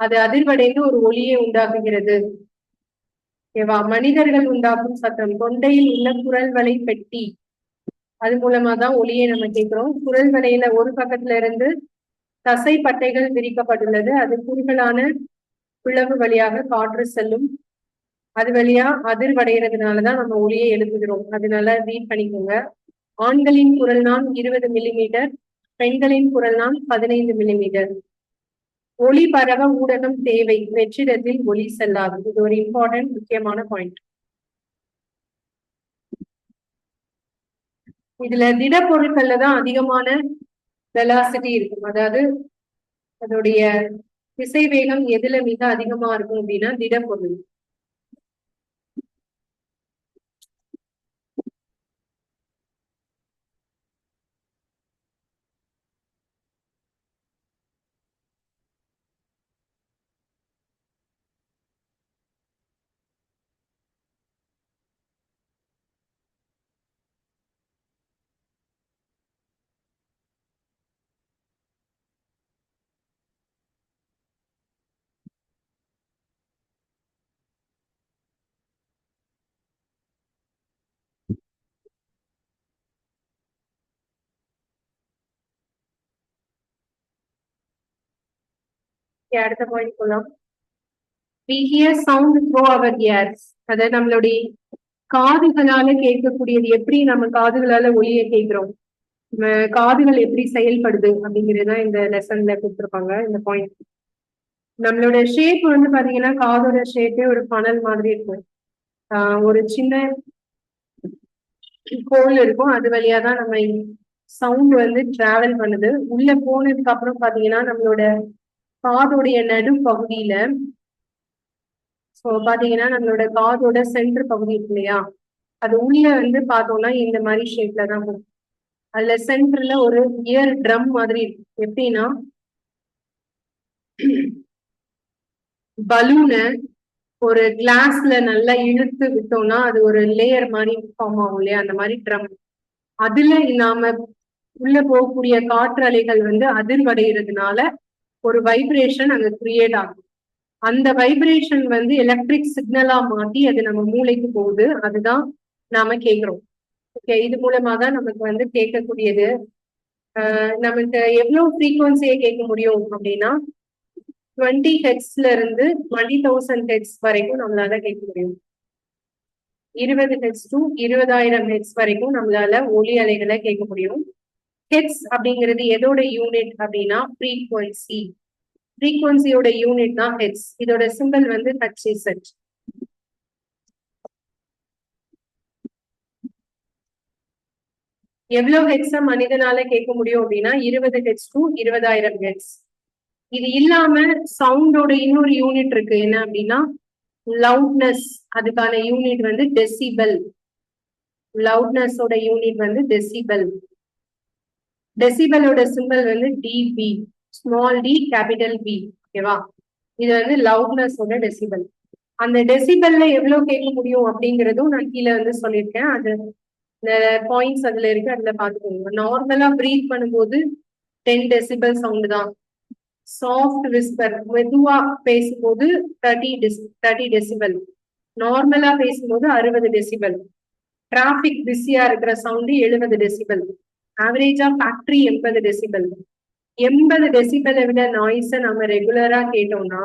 அது அதிர்வடைந்து ஒரு ஒலியை உண்டாக்குகிறது. ஓகேவா? மனிதர்கள் உண்டாக்கும் சத்தம். தொண்டையில் உள்ள குரல் வலை பெட்டி, அது மூலமா தான் ஒலியை நம்ம கேட்கிறோம். குரல் வலையில ஒரு பக்கத்துல இருந்து தசை பட்டைகள் விரிக்கப்பட்டுள்ளது. அது குறுகலான பிளவு வழியாக காற்று செல்லும். அது வழியா அதிர்வடைகிறதுனாலதான் நம்ம ஒலியை எழுப்புகிறோம். அதனால ரீட் பண்ணிக்கோங்க. ஆண்களின் குரல் நான் 20 மில்லிமீட்டர், பெண்களின் குரல் நான் 15 மில்லிமீட்டர். ஒலி பரவ ஊடகம் தேவை. வெற்றிடத்தில் ஒலி செல்லாது. இது ஒரு இம்பார்ட்டன்ட் முக்கியமான பாயிண்ட். இதுல திடப்பொருட்கள்ல தான் அதிகமான வெலாசிட்டி இருக்கும். அதாவது அதோடைய திசை வேகம் எதுல மிக அதிகமா இருக்கும் அப்படின்னா திடப்பொருள். அடுத்த பாயிண்ட் போலாம். We hear sound through our ears. அதாவது நம்மளுடைய காதுகளால கேட்கக்கூடியது. எப்படி நம்ம காதுகளால ஒலியை கேட்கிறோம், காதுகள் எப்படி செயல்படுது அப்படிங்கிறதுதான் இந்த லெசன்ல கொடுத்துருப்பாங்க. இந்த பாயிண்ட் நம்மளோட ஷேப் வந்து பாத்தீங்கன்னா காதோட ஷேப்பே ஒரு பனல் மாதிரி இருக்கும். ஒரு சின்ன கோல் இருக்கும். அது வழியா தான் நம்ம சவுண்ட் வந்து டிராவல் பண்ணுது. உள்ள போனதுக்கு அப்புறம் பாத்தீங்கன்னா நம்மளோட காதோடைய நடு பகுதியில பாத்தீங்கன்னா நம்மளோட காதோட சென்டர் பகுதி இருக்கு இல்லையா, அது உள்ள வந்து பார்த்தோம்னா இந்த மாதிரி ஷேப்ல தான் போகும். அதுல சென்டர்ல ஒரு இயர் ட்ரம் மாதிரி இருக்கு. எப்படின்னா பலூனை ஒரு கிளாஸ்ல நல்லா இழுத்து விட்டோம்னா அது ஒரு லேயர் மாதிரி ஃபார்ம் ஆகும் இல்லையா, அந்த மாதிரி ட்ரம். அதுல நாம உள்ள போகக்கூடிய காற்றலைகள் வந்து அதிர்வடைகிறதுனால ஒரு வைப்ரேஷன் அங்க கிரியேட் ஆகும். அந்த வைப்ரேஷன் வந்து எலக்ட்ரிக் சிக்னலா மாத்தி அது நம்ம மூளைக்கு போகுது. அதுதான் நாம கேட்கிறோம். ஓகே, இது மூலமா தான் நமக்கு வந்து கேட்கக்கூடியது. நமக்கு எவ்வளவு ஃப்ரீக்வன்சியை கேட்க முடியும் அப்படின்னா 20 ஹெட்ஸ்ல இருந்து 20,000 ஹெட்ஸ் வரைக்கும் நம்மளால கேட்க முடியும். 20 ஹெட்ஸ் டு 20,000 ஹெட்ஸ் வரைக்கும் நம்மளால ஒலி அலைகளை கேட்க முடியும். ஹெட்ஸ் அப்படிங்கிறது எதோட யூனிட் அப்படின்னா ஃப்ரீக்வன்சி. ஃப்ரீக்வன்சியோட யூனிட் தான் ஹெட்ஸ். இதோட சிம்பிள் வந்து HZ. எவ்வளவு ஹெட்ஸ மனிதனால கேட்க முடியும் அப்படின்னா 20 ஹெட்ஸ் டு 20,000 ஹெட்ஸ். இது இல்லாம சவுண்டோட இன்னொரு யூனிட் இருக்கு. என்ன அப்படின்னா லவுட்னஸ். அதுக்கான யூனிட் வந்து டெசிபல். லவுட்னஸோட யூனிட் வந்து டெசிபல். டெசிபலோட சிம்பிள் வந்து DB, small D capital B. ஓகேவா? இது வந்து லவுட்னஸோட டெசிபல். அந்த டெசிபல்ல எவ்வளவு கேட்க முடியும் அப்படிங்கிறதும் நான் கீழே வந்து சொல்லியிருக்கேன். அது இந்த பாயிண்ட்ஸ் அதுல இருக்கு, அதுல பாத்துக்கோங்க. நார்மலா பிரீத் பண்ணும்போது 10 டெசிபல் சவுண்ட் தான். சாஃப்ட் விஸ்பர், மெதுவா பேசும்போது 30 டெசிபல். நார்மலா பேசும்போது 60 டெசிபல். டிராபிக் பிஸியா இருக்கிற சவுண்டு 70 டெசிபல். ஆவரேஜா ஃபேக்டரி 80 டெசிபல். 80 டெசிபலை விட நாய்ஸை நம்ம ரெகுலரா கேட்டோம்னா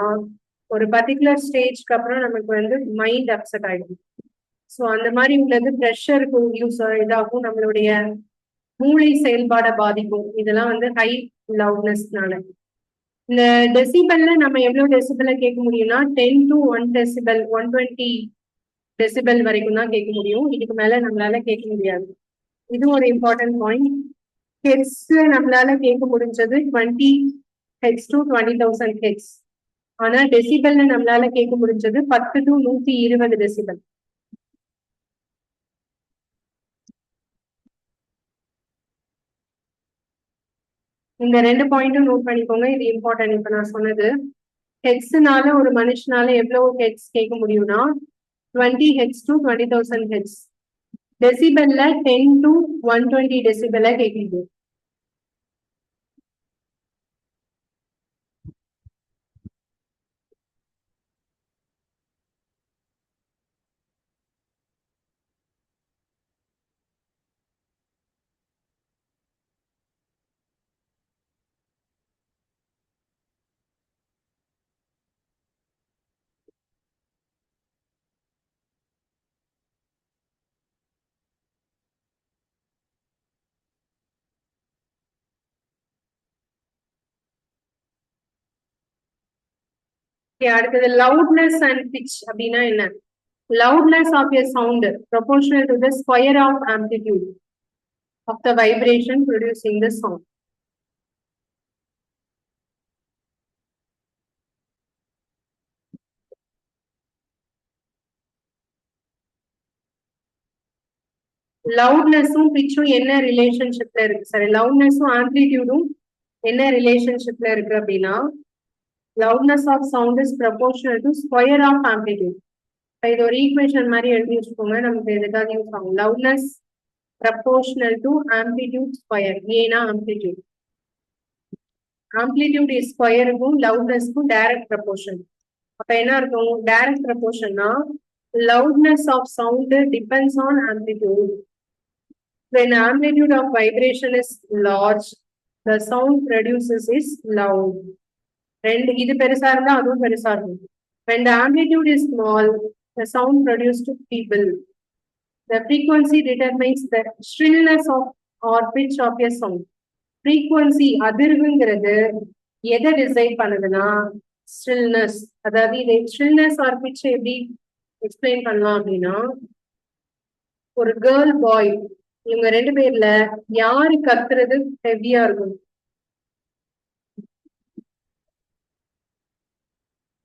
ஒரு பர்டிகுலர் ஸ்டேஜ்க்கு அப்புறம் நமக்கு வந்து மைண்ட் அப்செட் ஆயிடும். ஸோ அந்த மாதிரி உள்ளது ப்ரெஷருக்கு யூஸ் இதாகும், நம்மளுடைய மூளை செயல்பாடை பாதிக்கும். இதெல்லாம் வந்து ஹை லவுட்னஸ்னால. இந்த டெசிபல்ல நம்ம எவ்வளவு டெசிபல்ல கேட்க முடியும்னா 10 to 1 டெசிபல் 120 டெசிபல் வரைக்கும் தான் கேட்க முடியும். இதுக்கு மேல நம்மளால கேட்க முடியாது. இது ஒரு இம்பார்ட்டன்ட் பாயிண்ட். ஹெட்ஸ் நம்மளால கேட்க முடிஞ்சது 20 ஹெட்ஸ் டு 20,000 ஹெட்ஸ். ஆனா டெசிபல்ல நம்மளால கேட்க முடிஞ்சது 10 to 120 டெசிபல். இந்த 2 பாயிண்ட்டும் நோட் பண்ணிக்கோங்க, இது இம்பார்ட்டன்ட். இப்ப நான் சொன்னது ஹெட்ஸ்னால ஒரு மனுஷனால எவ்வளவு ஹெட்ஸ் கேட்க முடியும்னா 20 ஹெட்ஸ் டு 20,000 ஹெட்ஸ். டெசிபல்ல 10 to 120 டெசிபல்ல கேட்க முடியும். அடுத்தது loudness and pitch அப்படின்னா என்ன? Loudness of a sound proportional to the square of amplitude of the vibration producing the sound. லவுட்னஸும் பிச்சும் என்ன ரிலேஷன்ஷிப்ல இருக்கு? சரி, லவுட்னஸும் ஆம்பிளிடியூடும் என்ன ரிலேஷன்ஷிப்ல இருக்கு அப்படின்னா, loudness of sound is proportional to square of amplitude. இது ஒரு ஈக்குவேஷன் மாதிரி எழுதி வச்சுக்கோங்க, நமக்கு எதுக்காக யூஸ் ஆகும். loudness proportional to amplitude square. ஏன்னா amplitude is ஸ்கொயருக்கும் loudnessக்கும் டைரக்ட் ப்ரப்போர்ஷன். அப்ப என்ன இருக்கும்? டைரக்ட் ப்ரப்போர்ஷன்னா loudness of sound depends on amplitude. When amplitude of vibration is large, the sound produces is loud. ரெண்டு இது பெருசா இருந்தா அதுவும் பெருசா இருக்கும். When the amplitude is small, the sound produced feeble. The frequency determines the shrillness of or pitch of a sound. Frequency அதிர்வுங்கிறது எதை டிசைட் பண்ணுதுன்னா ஸ்ட்ரில்னஸ். அதாவது இதை ஸ்ட்ரில்னஸ் ஆர் பிட்ச் எப்படி எக்ஸ்பிளைன் பண்ணலாம் அப்படின்னா, ஒரு கேர்ள் பாய் இவங்க 2 பேர்ல யாரு கத்துறது ஹெவியா இருக்கும்?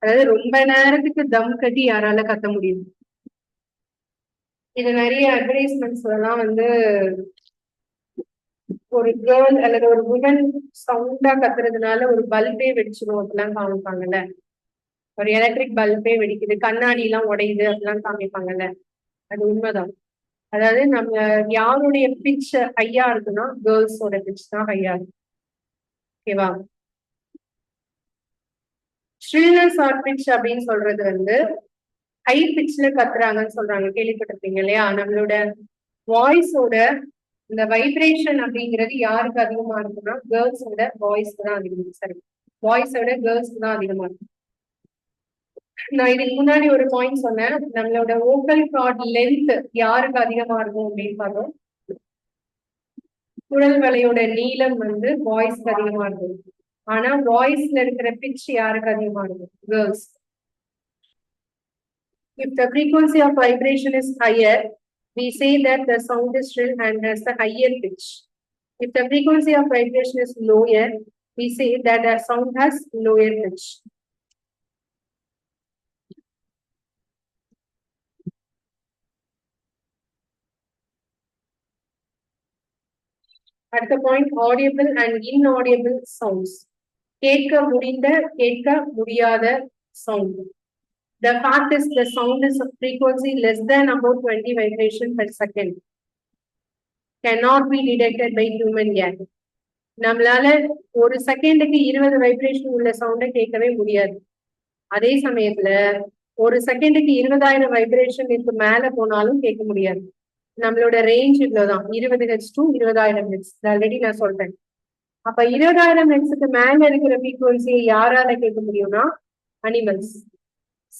அதாவது ரொம்ப நேரத்துக்கு தம் கட்டி யாரால கத்த முடியும்? இது நிறைய அட்வர்டைஸ்மெண்ட்ஸ் எல்லாம் வந்து ஒரு கேர்ள் அல்லது ஒரு உமன் சவுண்டா கத்துறதுனால ஒரு பல்பே வெடிச்சிடும் அப்படிலாம் காமிப்பாங்கல்ல. ஒரு எலக்ட்ரிக் பல்பே வெடிக்குது, கண்ணாடி எல்லாம் உடையுது அப்படிலாம் காமிப்பாங்கல்ல. அது உண்மைதான். அதாவது நம்ம யாருடைய பிட்ச் ஹையா இருக்குன்னா கேர்ள்ஸோட பிட்ச் தான் ஹையா இருக்கு. ஓகேவா? ஸ்ட்ரில்னஸ் ஆர் பிட்ச் அப்படின்னு சொல்றது வந்து ஹை பிட்ச்ல கத்துறாங்கன்னு சொல்றாங்க, கேள்விப்பட்டிருப்பீங்க இல்லையா? நம்மளோட வாய்ஸோட இந்த வைப்ரேஷன் அப்படிங்கிறது யாருக்கு அதிகமா இருக்குன்னா கேர்ள்ஸோட வாய்ஸ்க்கு தான் அதிகமா. சரி, வாய்ஸோட கேர்ள்ஸ்க்கு தான் அதிகமா இருக்கும். நான் இதுக்கு முன்னாடி ஒரு பாயிண்ட் சொன்னேன், நம்மளோட வோக்கல் கார்ட் லென்த் யாருக்கு அதிகமா இருக்கும் அப்படின்னு பார்த்தோம். குரல் வலையோட நீளம் வந்து வாய்ஸ்க்கு அதிகமா இருக்கும். ஆனா வாய்ஸ்ல இருக்கிற பிட்ச் யாருக்கு அதிகமா இருக்கும்? Girls. If the frequency of vibration is higher, we say that the sound is shrill and has a higher pitch. If the frequency of vibration is lower, we say that the sound has lower pitch. At the point, audible and inaudible sounds. கேட்க முடிந்த கேட்க முடியாத sound. The fact is the sound is of frequency less than about 20 vibration per second. Cannot be detected by human ear. நம்மளால ஒரு செகண்டுக்கு 20 வைப்ரேஷன் உள்ள சவுண்டை கேட்கவே முடியாது. அதே சமயத்துல ஒரு செகண்டுக்கு 20,000 வைப்ரேஷனுக்கு மேல போனாலும் கேட்க முடியாது. நம்மளோட ரேஞ்ச் இவ்வளவுதான், 20 ஹெர்ட்ஸ் டு 20,000 ஹெர்ட்ஸ். ஆல்ரெடி நான் சொல்றேன். அப்ப 20,000 ஹெர்ட்ஸுக்கு மேல இருக்கிற ஃப்ரீக்வன்சியை யாரால கேட்க முடியும்னா அனிமல்ஸ்.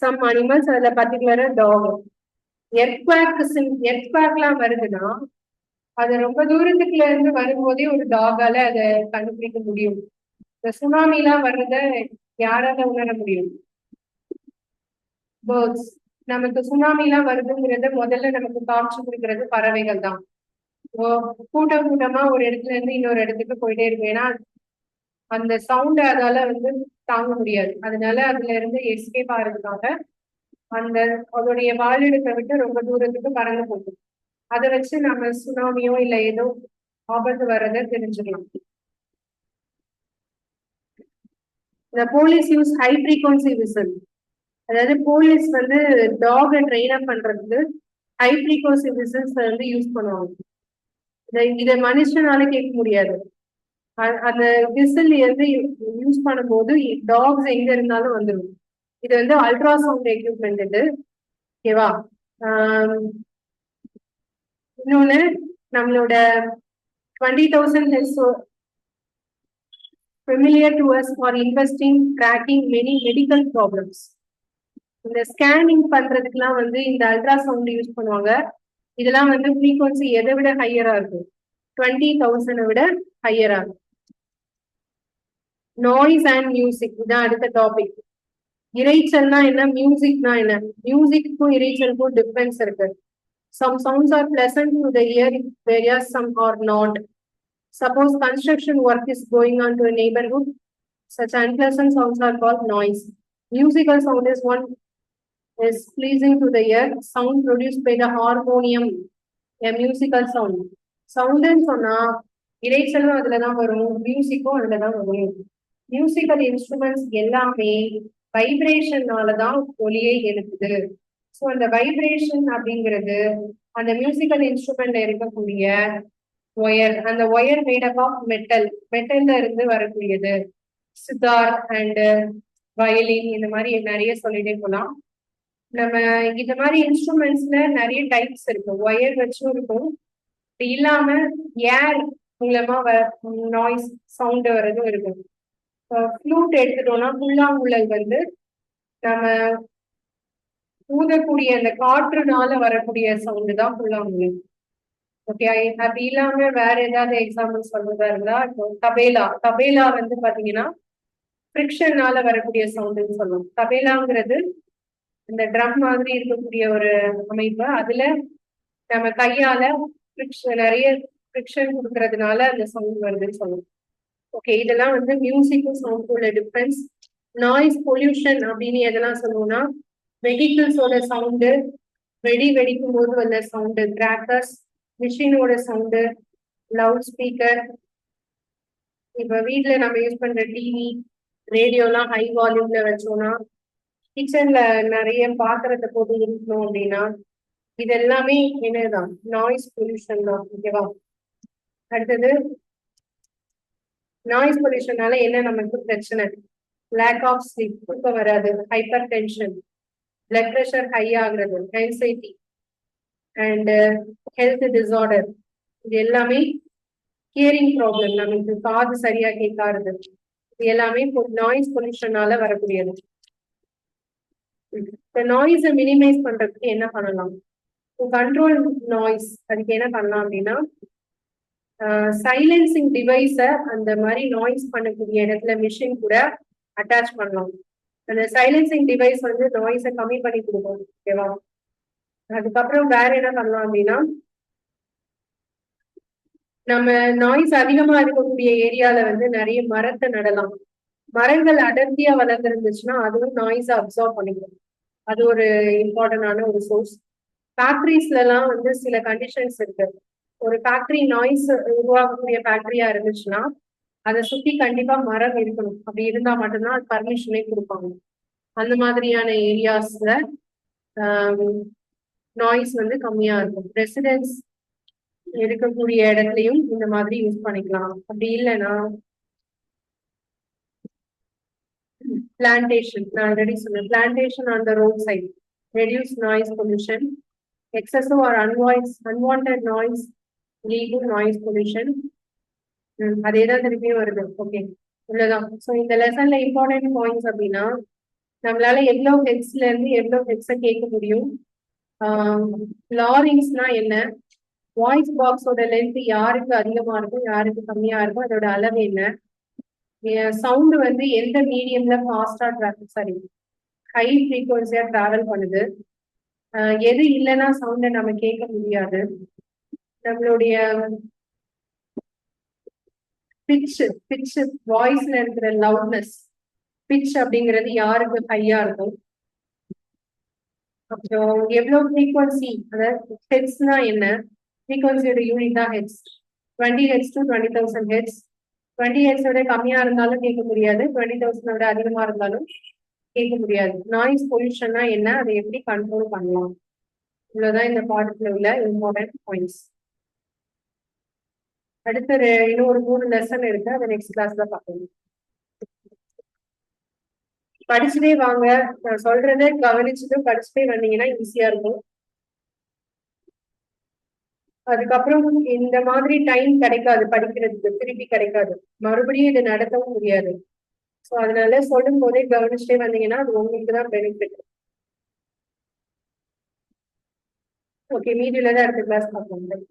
சம் அனிமல்ஸ், அதுல பர்டிகுலரா டாக். எர்த்குவாக்லாம் வருதுன்னா அது ரொம்ப தூரத்துக்குள்ள இருந்து வரும்போதே ஒரு டாகால அதை கண்டுபிடிக்க முடியும். இந்த சுனாமிலாம் வர்றத யாரால உணர முடியும்? பேர்ட்ஸ். நமக்கு சுனாமிலாம் வருதுங்கிறத முதல்ல நமக்கு காமிச்சு கொடுக்கறது பறவைகள் தான். கூட்டம் கூட்டமா ஒரு இடத்துல இருந்து இன்னொரு இடத்துக்கு போயிட்டே இருக்கும். ஏன்னா அந்த சவுண்ட் அதால வந்து தாங்க முடியாது. அதனால அதுல இருந்து எஸ்கேப் ஆகிறதுக்காக அந்த அதோடைய வாழிடத்தை விட்டு ரொம்ப தூரத்துக்கு பறந்து போகும். அதை வச்சு நம்ம சுனாமியோ இல்ல ஏதோ ஆபத்து வர்றதை தெரிஞ்சுக்கலாம். The police use high frequency whistle. அதாவது போலீஸ் வந்து டாகை ட்ரெயின் அப் பண்றதுக்கு ஹை ஃப்ரீக்வன்சி விசில்ஸ் வந்து யூஸ் பண்ணுவாங்க. இதை மனுஷனால கேட்க முடியாது. அந்த விசில் வந்து யூஸ் பண்ணும்போது டாக்ஸ் எங்க இருந்தாலும் வந்துடும். இது வந்து அல்ட்ராசவுண்ட் எக்யூப்மெண்ட் இது. ஓகேவா? இன்னொன்னு நம்மளோட 20,000 familiar to us for investing tracking many medical problems. இந்த ஸ்கேனிங் பண்றதுக்குலாம் வந்து இந்த அல்ட்ராசவுண்ட் யூஸ் பண்ணுவாங்க. இதெல்லாம் வந்து ஃப்ரீக்வன்சி எதை விட ஹையரா இருக்கும்? 20,000 விட ஹையரா இருக்கும். நாய்ஸ் அண்ட் மியூசிக் இதான் அடுத்த டாபிக். இறைச்சல்னா என்ன, மியூசிக்னா என்ன? மியூசிக்கும் இறைச்சலுக்கும் டிஃபரன்ஸ் இருக்கு. Some sounds are pleasant to the ear, whereas some are not. Suppose construction work is going on to a neighborhood, such unpleasant sounds are called noise. Musical sound is one is pleasing to the ear, sound produced by the harmonium, a musical sound. Sound ன்னு சொன்னா இறைச்சலும் அதுலதான் வரும், மியூசிக்கும் அதுலதான் வரும். மியூசிக்கல் இன்ஸ்ட்ருமெண்ட்ஸ் எல்லாமே வைப்ரேஷனாலதான் ஒலியை எழுப்புது. ஸோ அந்த வைப்ரேஷன் அப்படிங்கிறது அந்த மியூசிக்கல் இன்ஸ்ட்ருமெண்ட்ல இருக்கக்கூடிய ஒயர், அந்த ஒயர் மேடப் ஆஃப் மெட்டல்ல இருந்து வரக்கூடியது. சிதார் அண்ட் வயலின் இந்த மாதிரி நிறைய சொல்லிட்டே போலாம். நம்ம இந்த மாதிரி இன்ஸ்ட்ருமெண்ட்ஸ்ல நிறைய டைப்ஸ் இருக்கு. ஒயர் வச்சும் இருக்கும், இல்லாம ஏர் மூலமா நாய்ஸ் சவுண்ட் வர்றதும் இருக்கும். ஃப்ளூட் எடுத்துட்டோம்னா புல்லாங்குழல் வந்து நம்ம ஊதக்கூடிய அந்த காற்றுனால வரக்கூடிய சவுண்டு தான் புல்லாங்குழல். ஓகே, அப்படி இல்லாம வேற ஏதாவது எக்ஸாம்பிள் சொல்றதா இருந்தா இப்போ தபேலா வந்து பாத்தீங்கன்னா ஃப்ரிக்ஷனால வரக்கூடிய சவுண்டுன்னு சொல்லுவோம். தபேலாங்கிறது இந்த ட்ரம் மாதிரி இருக்கக்கூடிய ஒரு அமைப்பு. அதுல நம்ம கையால நிறைய ஃப்ரிக்ஷன் கொடுக்கறதுனால அந்த சவுண்ட் வருதுன்னு சொல்லுவோம். ஓகே, இதெல்லாம் வந்து மியூசிக்கும் சவுண்ட் உள்ள டிஃபரன்ஸ். நாய்ஸ் பொல்யூஷன் அப்படின்னு எதெல்லாம் சொல்லுவோம்னா வெஹிக்கிள்ஸோட சவுண்டு, வெடிக்கும் போது வந்த சவுண்டு, கிராக்கர்ஸ், மிஷினோட சவுண்டு, லவுட் ஸ்பீக்கர். இப்ப வீட்டுல நம்ம யூஸ் பண்ற டிவி, ரேடியோலாம் ஹை வால்யூம்ல வச்சோம்னா, கிச்சன்ல நிறைய பாத்திரத்தை போட்டு இருக்கணும் அப்படின்னா இது எல்லாமே என்னதான் நாய்ஸ் பொல்யூஷன் தான். ஓகேவா? அடுத்தது நாய்ஸ் பொல்யூஷனால என்ன நமக்கு பிரச்சனை? லேக் ஆஃப் ஸ்லீப், தூக்கம் வராது, hyper tension, blood pressure high ஆகுறது, ஆன்சைட்டி அண்ட் ஹெல்த் டிசார்டர். இது எல்லாமே ஹியரிங் ப்ராப்ளம், நமக்கு காது சரியா கேட்காது. இது எல்லாமே நாய்ஸ் பொல்யூஷனால வரக்கூடியது. இந்த நாய்ஸை மினிமைஸ் பண்றதுக்கு என்ன பண்ணலாம்? கண்ட்ரோல் நாய்ஸ் அதுக்கு என்ன பண்ணலாம் அப்படின்னா சைலன்சிங் டிவைஸை அந்த மாதிரி நாய்ஸ் பண்ணக்கூடிய இடத்துல மிஷின் கூட அட்டாச் பண்ணலாம். அந்த சைலன்சிங் டிவைஸ் வந்து நாய்ஸை கம்மி பண்ணி கொடுக்கும். ஓகேவா? அதுக்கப்புறம் வேற என்ன பண்ணலாம் அப்படின்னா நம்ம நாய்ஸ் அதிகமா இருக்கக்கூடிய ஏரியால வந்து நிறைய மரத்தை நடலாம். மரங்கள் அடர்த்தியா வளர்ந்துருந்துச்சுன்னா அதுவும் நாய்ஸை அப்சர்வ் பண்ணிக்கும். அது ஒரு இம்பார்ட்டன்டான ஒரு சோர்ஸ். ஃபேக்டரிஸ்ல எல்லாம் வந்து சில கண்டிஷன்ஸ் இருக்கு. ஒரு ஃபேக்டரி நாய்ஸ் உருவாக்கக்கூடிய ஃபேக்டரியா இருந்துச்சுன்னா அதை சுத்தி கண்டிப்பா மரம் இருக்கணும். அப்படி இருந்தா மட்டும்தான் அது பர்மிஷனே கொடுப்பாங்க. அந்த மாதிரியான ஏரியாஸ்ல நாய்ஸ் வந்து கம்மியா இருக்கும். ரெசிடென்ஸ் இருக்கக்கூடிய இடத்துலயும் இந்த மாதிரி யூஸ் பண்ணிக்கலாம். அப்படி இல்லைன்னா பிளான்டேஷன், நான் ஆல்ரெடி சொன்னேன், plantation on the road side reduce noise pollution. Excessive or unwanted noise lead to noise pollution. அதே தான் திருப்பியும் வருது. ஓகே, இவ்வளவுதான். ஸோ இந்த லெசன்ல இம்பார்ட்டன்ட் பாயிண்ட்ஸ் அப்படின்னா நம்மளால எவ்வளோ ஹெட்ஸ்ல இருந்து எவ்வளோ ஹெட்ஸை கேட்க முடியும், லாரிங்ஸ்னா என்ன, வாய்ஸ் பாக்ஸோட லென்த் யாருக்கு அதிகமா இருக்கும் யாருக்கு கம்மியா இருக்கும், அதோட அளவு என்ன, சவுண்ட் வந்து எந்த மீடியம்ல ஃபாஸ்டா சாரி ஹை ஃப்ரீக்வன்சியா டிராவல் பண்ணுது, எது இல்லைன்னா சவுண்டை நம்ம கேட்க முடியாது, நம்மளுடைய பிட்ச் வாய்ஸ்ல இருக்கிற லவுட்னஸ் பிட்ச் அப்படிங்கிறது யாருக்கு ஹையா இருக்கும், அப்புறம் எவ்வளவு ஃப்ரீக்வன்சி, அதாவது ஹெட்ஸ்னா என்ன, ஃப்ரீக்வன்சியோட யூனிட் தான் ஹெட்ஸ், 20 ஹெட்ஸ் டு 20,000 ஹெட்ஸ், 20 ஹெட்ஸோட கம்மியா இருந்தாலும் கேட்க முடியாது, 20,000 அதிகமா இருந்தாலும் கேட்க முடியாது. நாய்ஸ் பொல்யூஷன்னா என்ன, அதை எப்படி கண்ட்ரோல் பண்ணலாம், இவ்வளவுதான் இந்த பாடத்துல உள்ள இம்பார்ட்டன்ட் பாயிண்ட்ஸ். அடுத்த இன்னும் ஒரு 3 லெசன் இருக்கு, அதை நெக்ஸ்ட் கிளாஸ்ல பார்க்கணும். படிச்சுட்டே வாங்க, நான் சொல்றதை கவனிச்சுட்டு படிச்சுட்டே வந்தீங்கன்னா ஈஸியா இருக்கும். அதுக்கப்புறம் இந்த மாதிரி டைம் கிடைக்காது, படிக்கிறதுக்கு திருப்பி கிடைக்காது, மறுபடியும் இது நடத்தவும் முடியாது. ஸோ அதனால சொல்லும் போதே கவனிச்சுட்டே வந்தீங்கன்னா அது உங்களுக்கு தான் பெனிஃபிட். ஓகே, மீதியில தான் அடுத்த கிளாஸ் பார்க்கலாம்.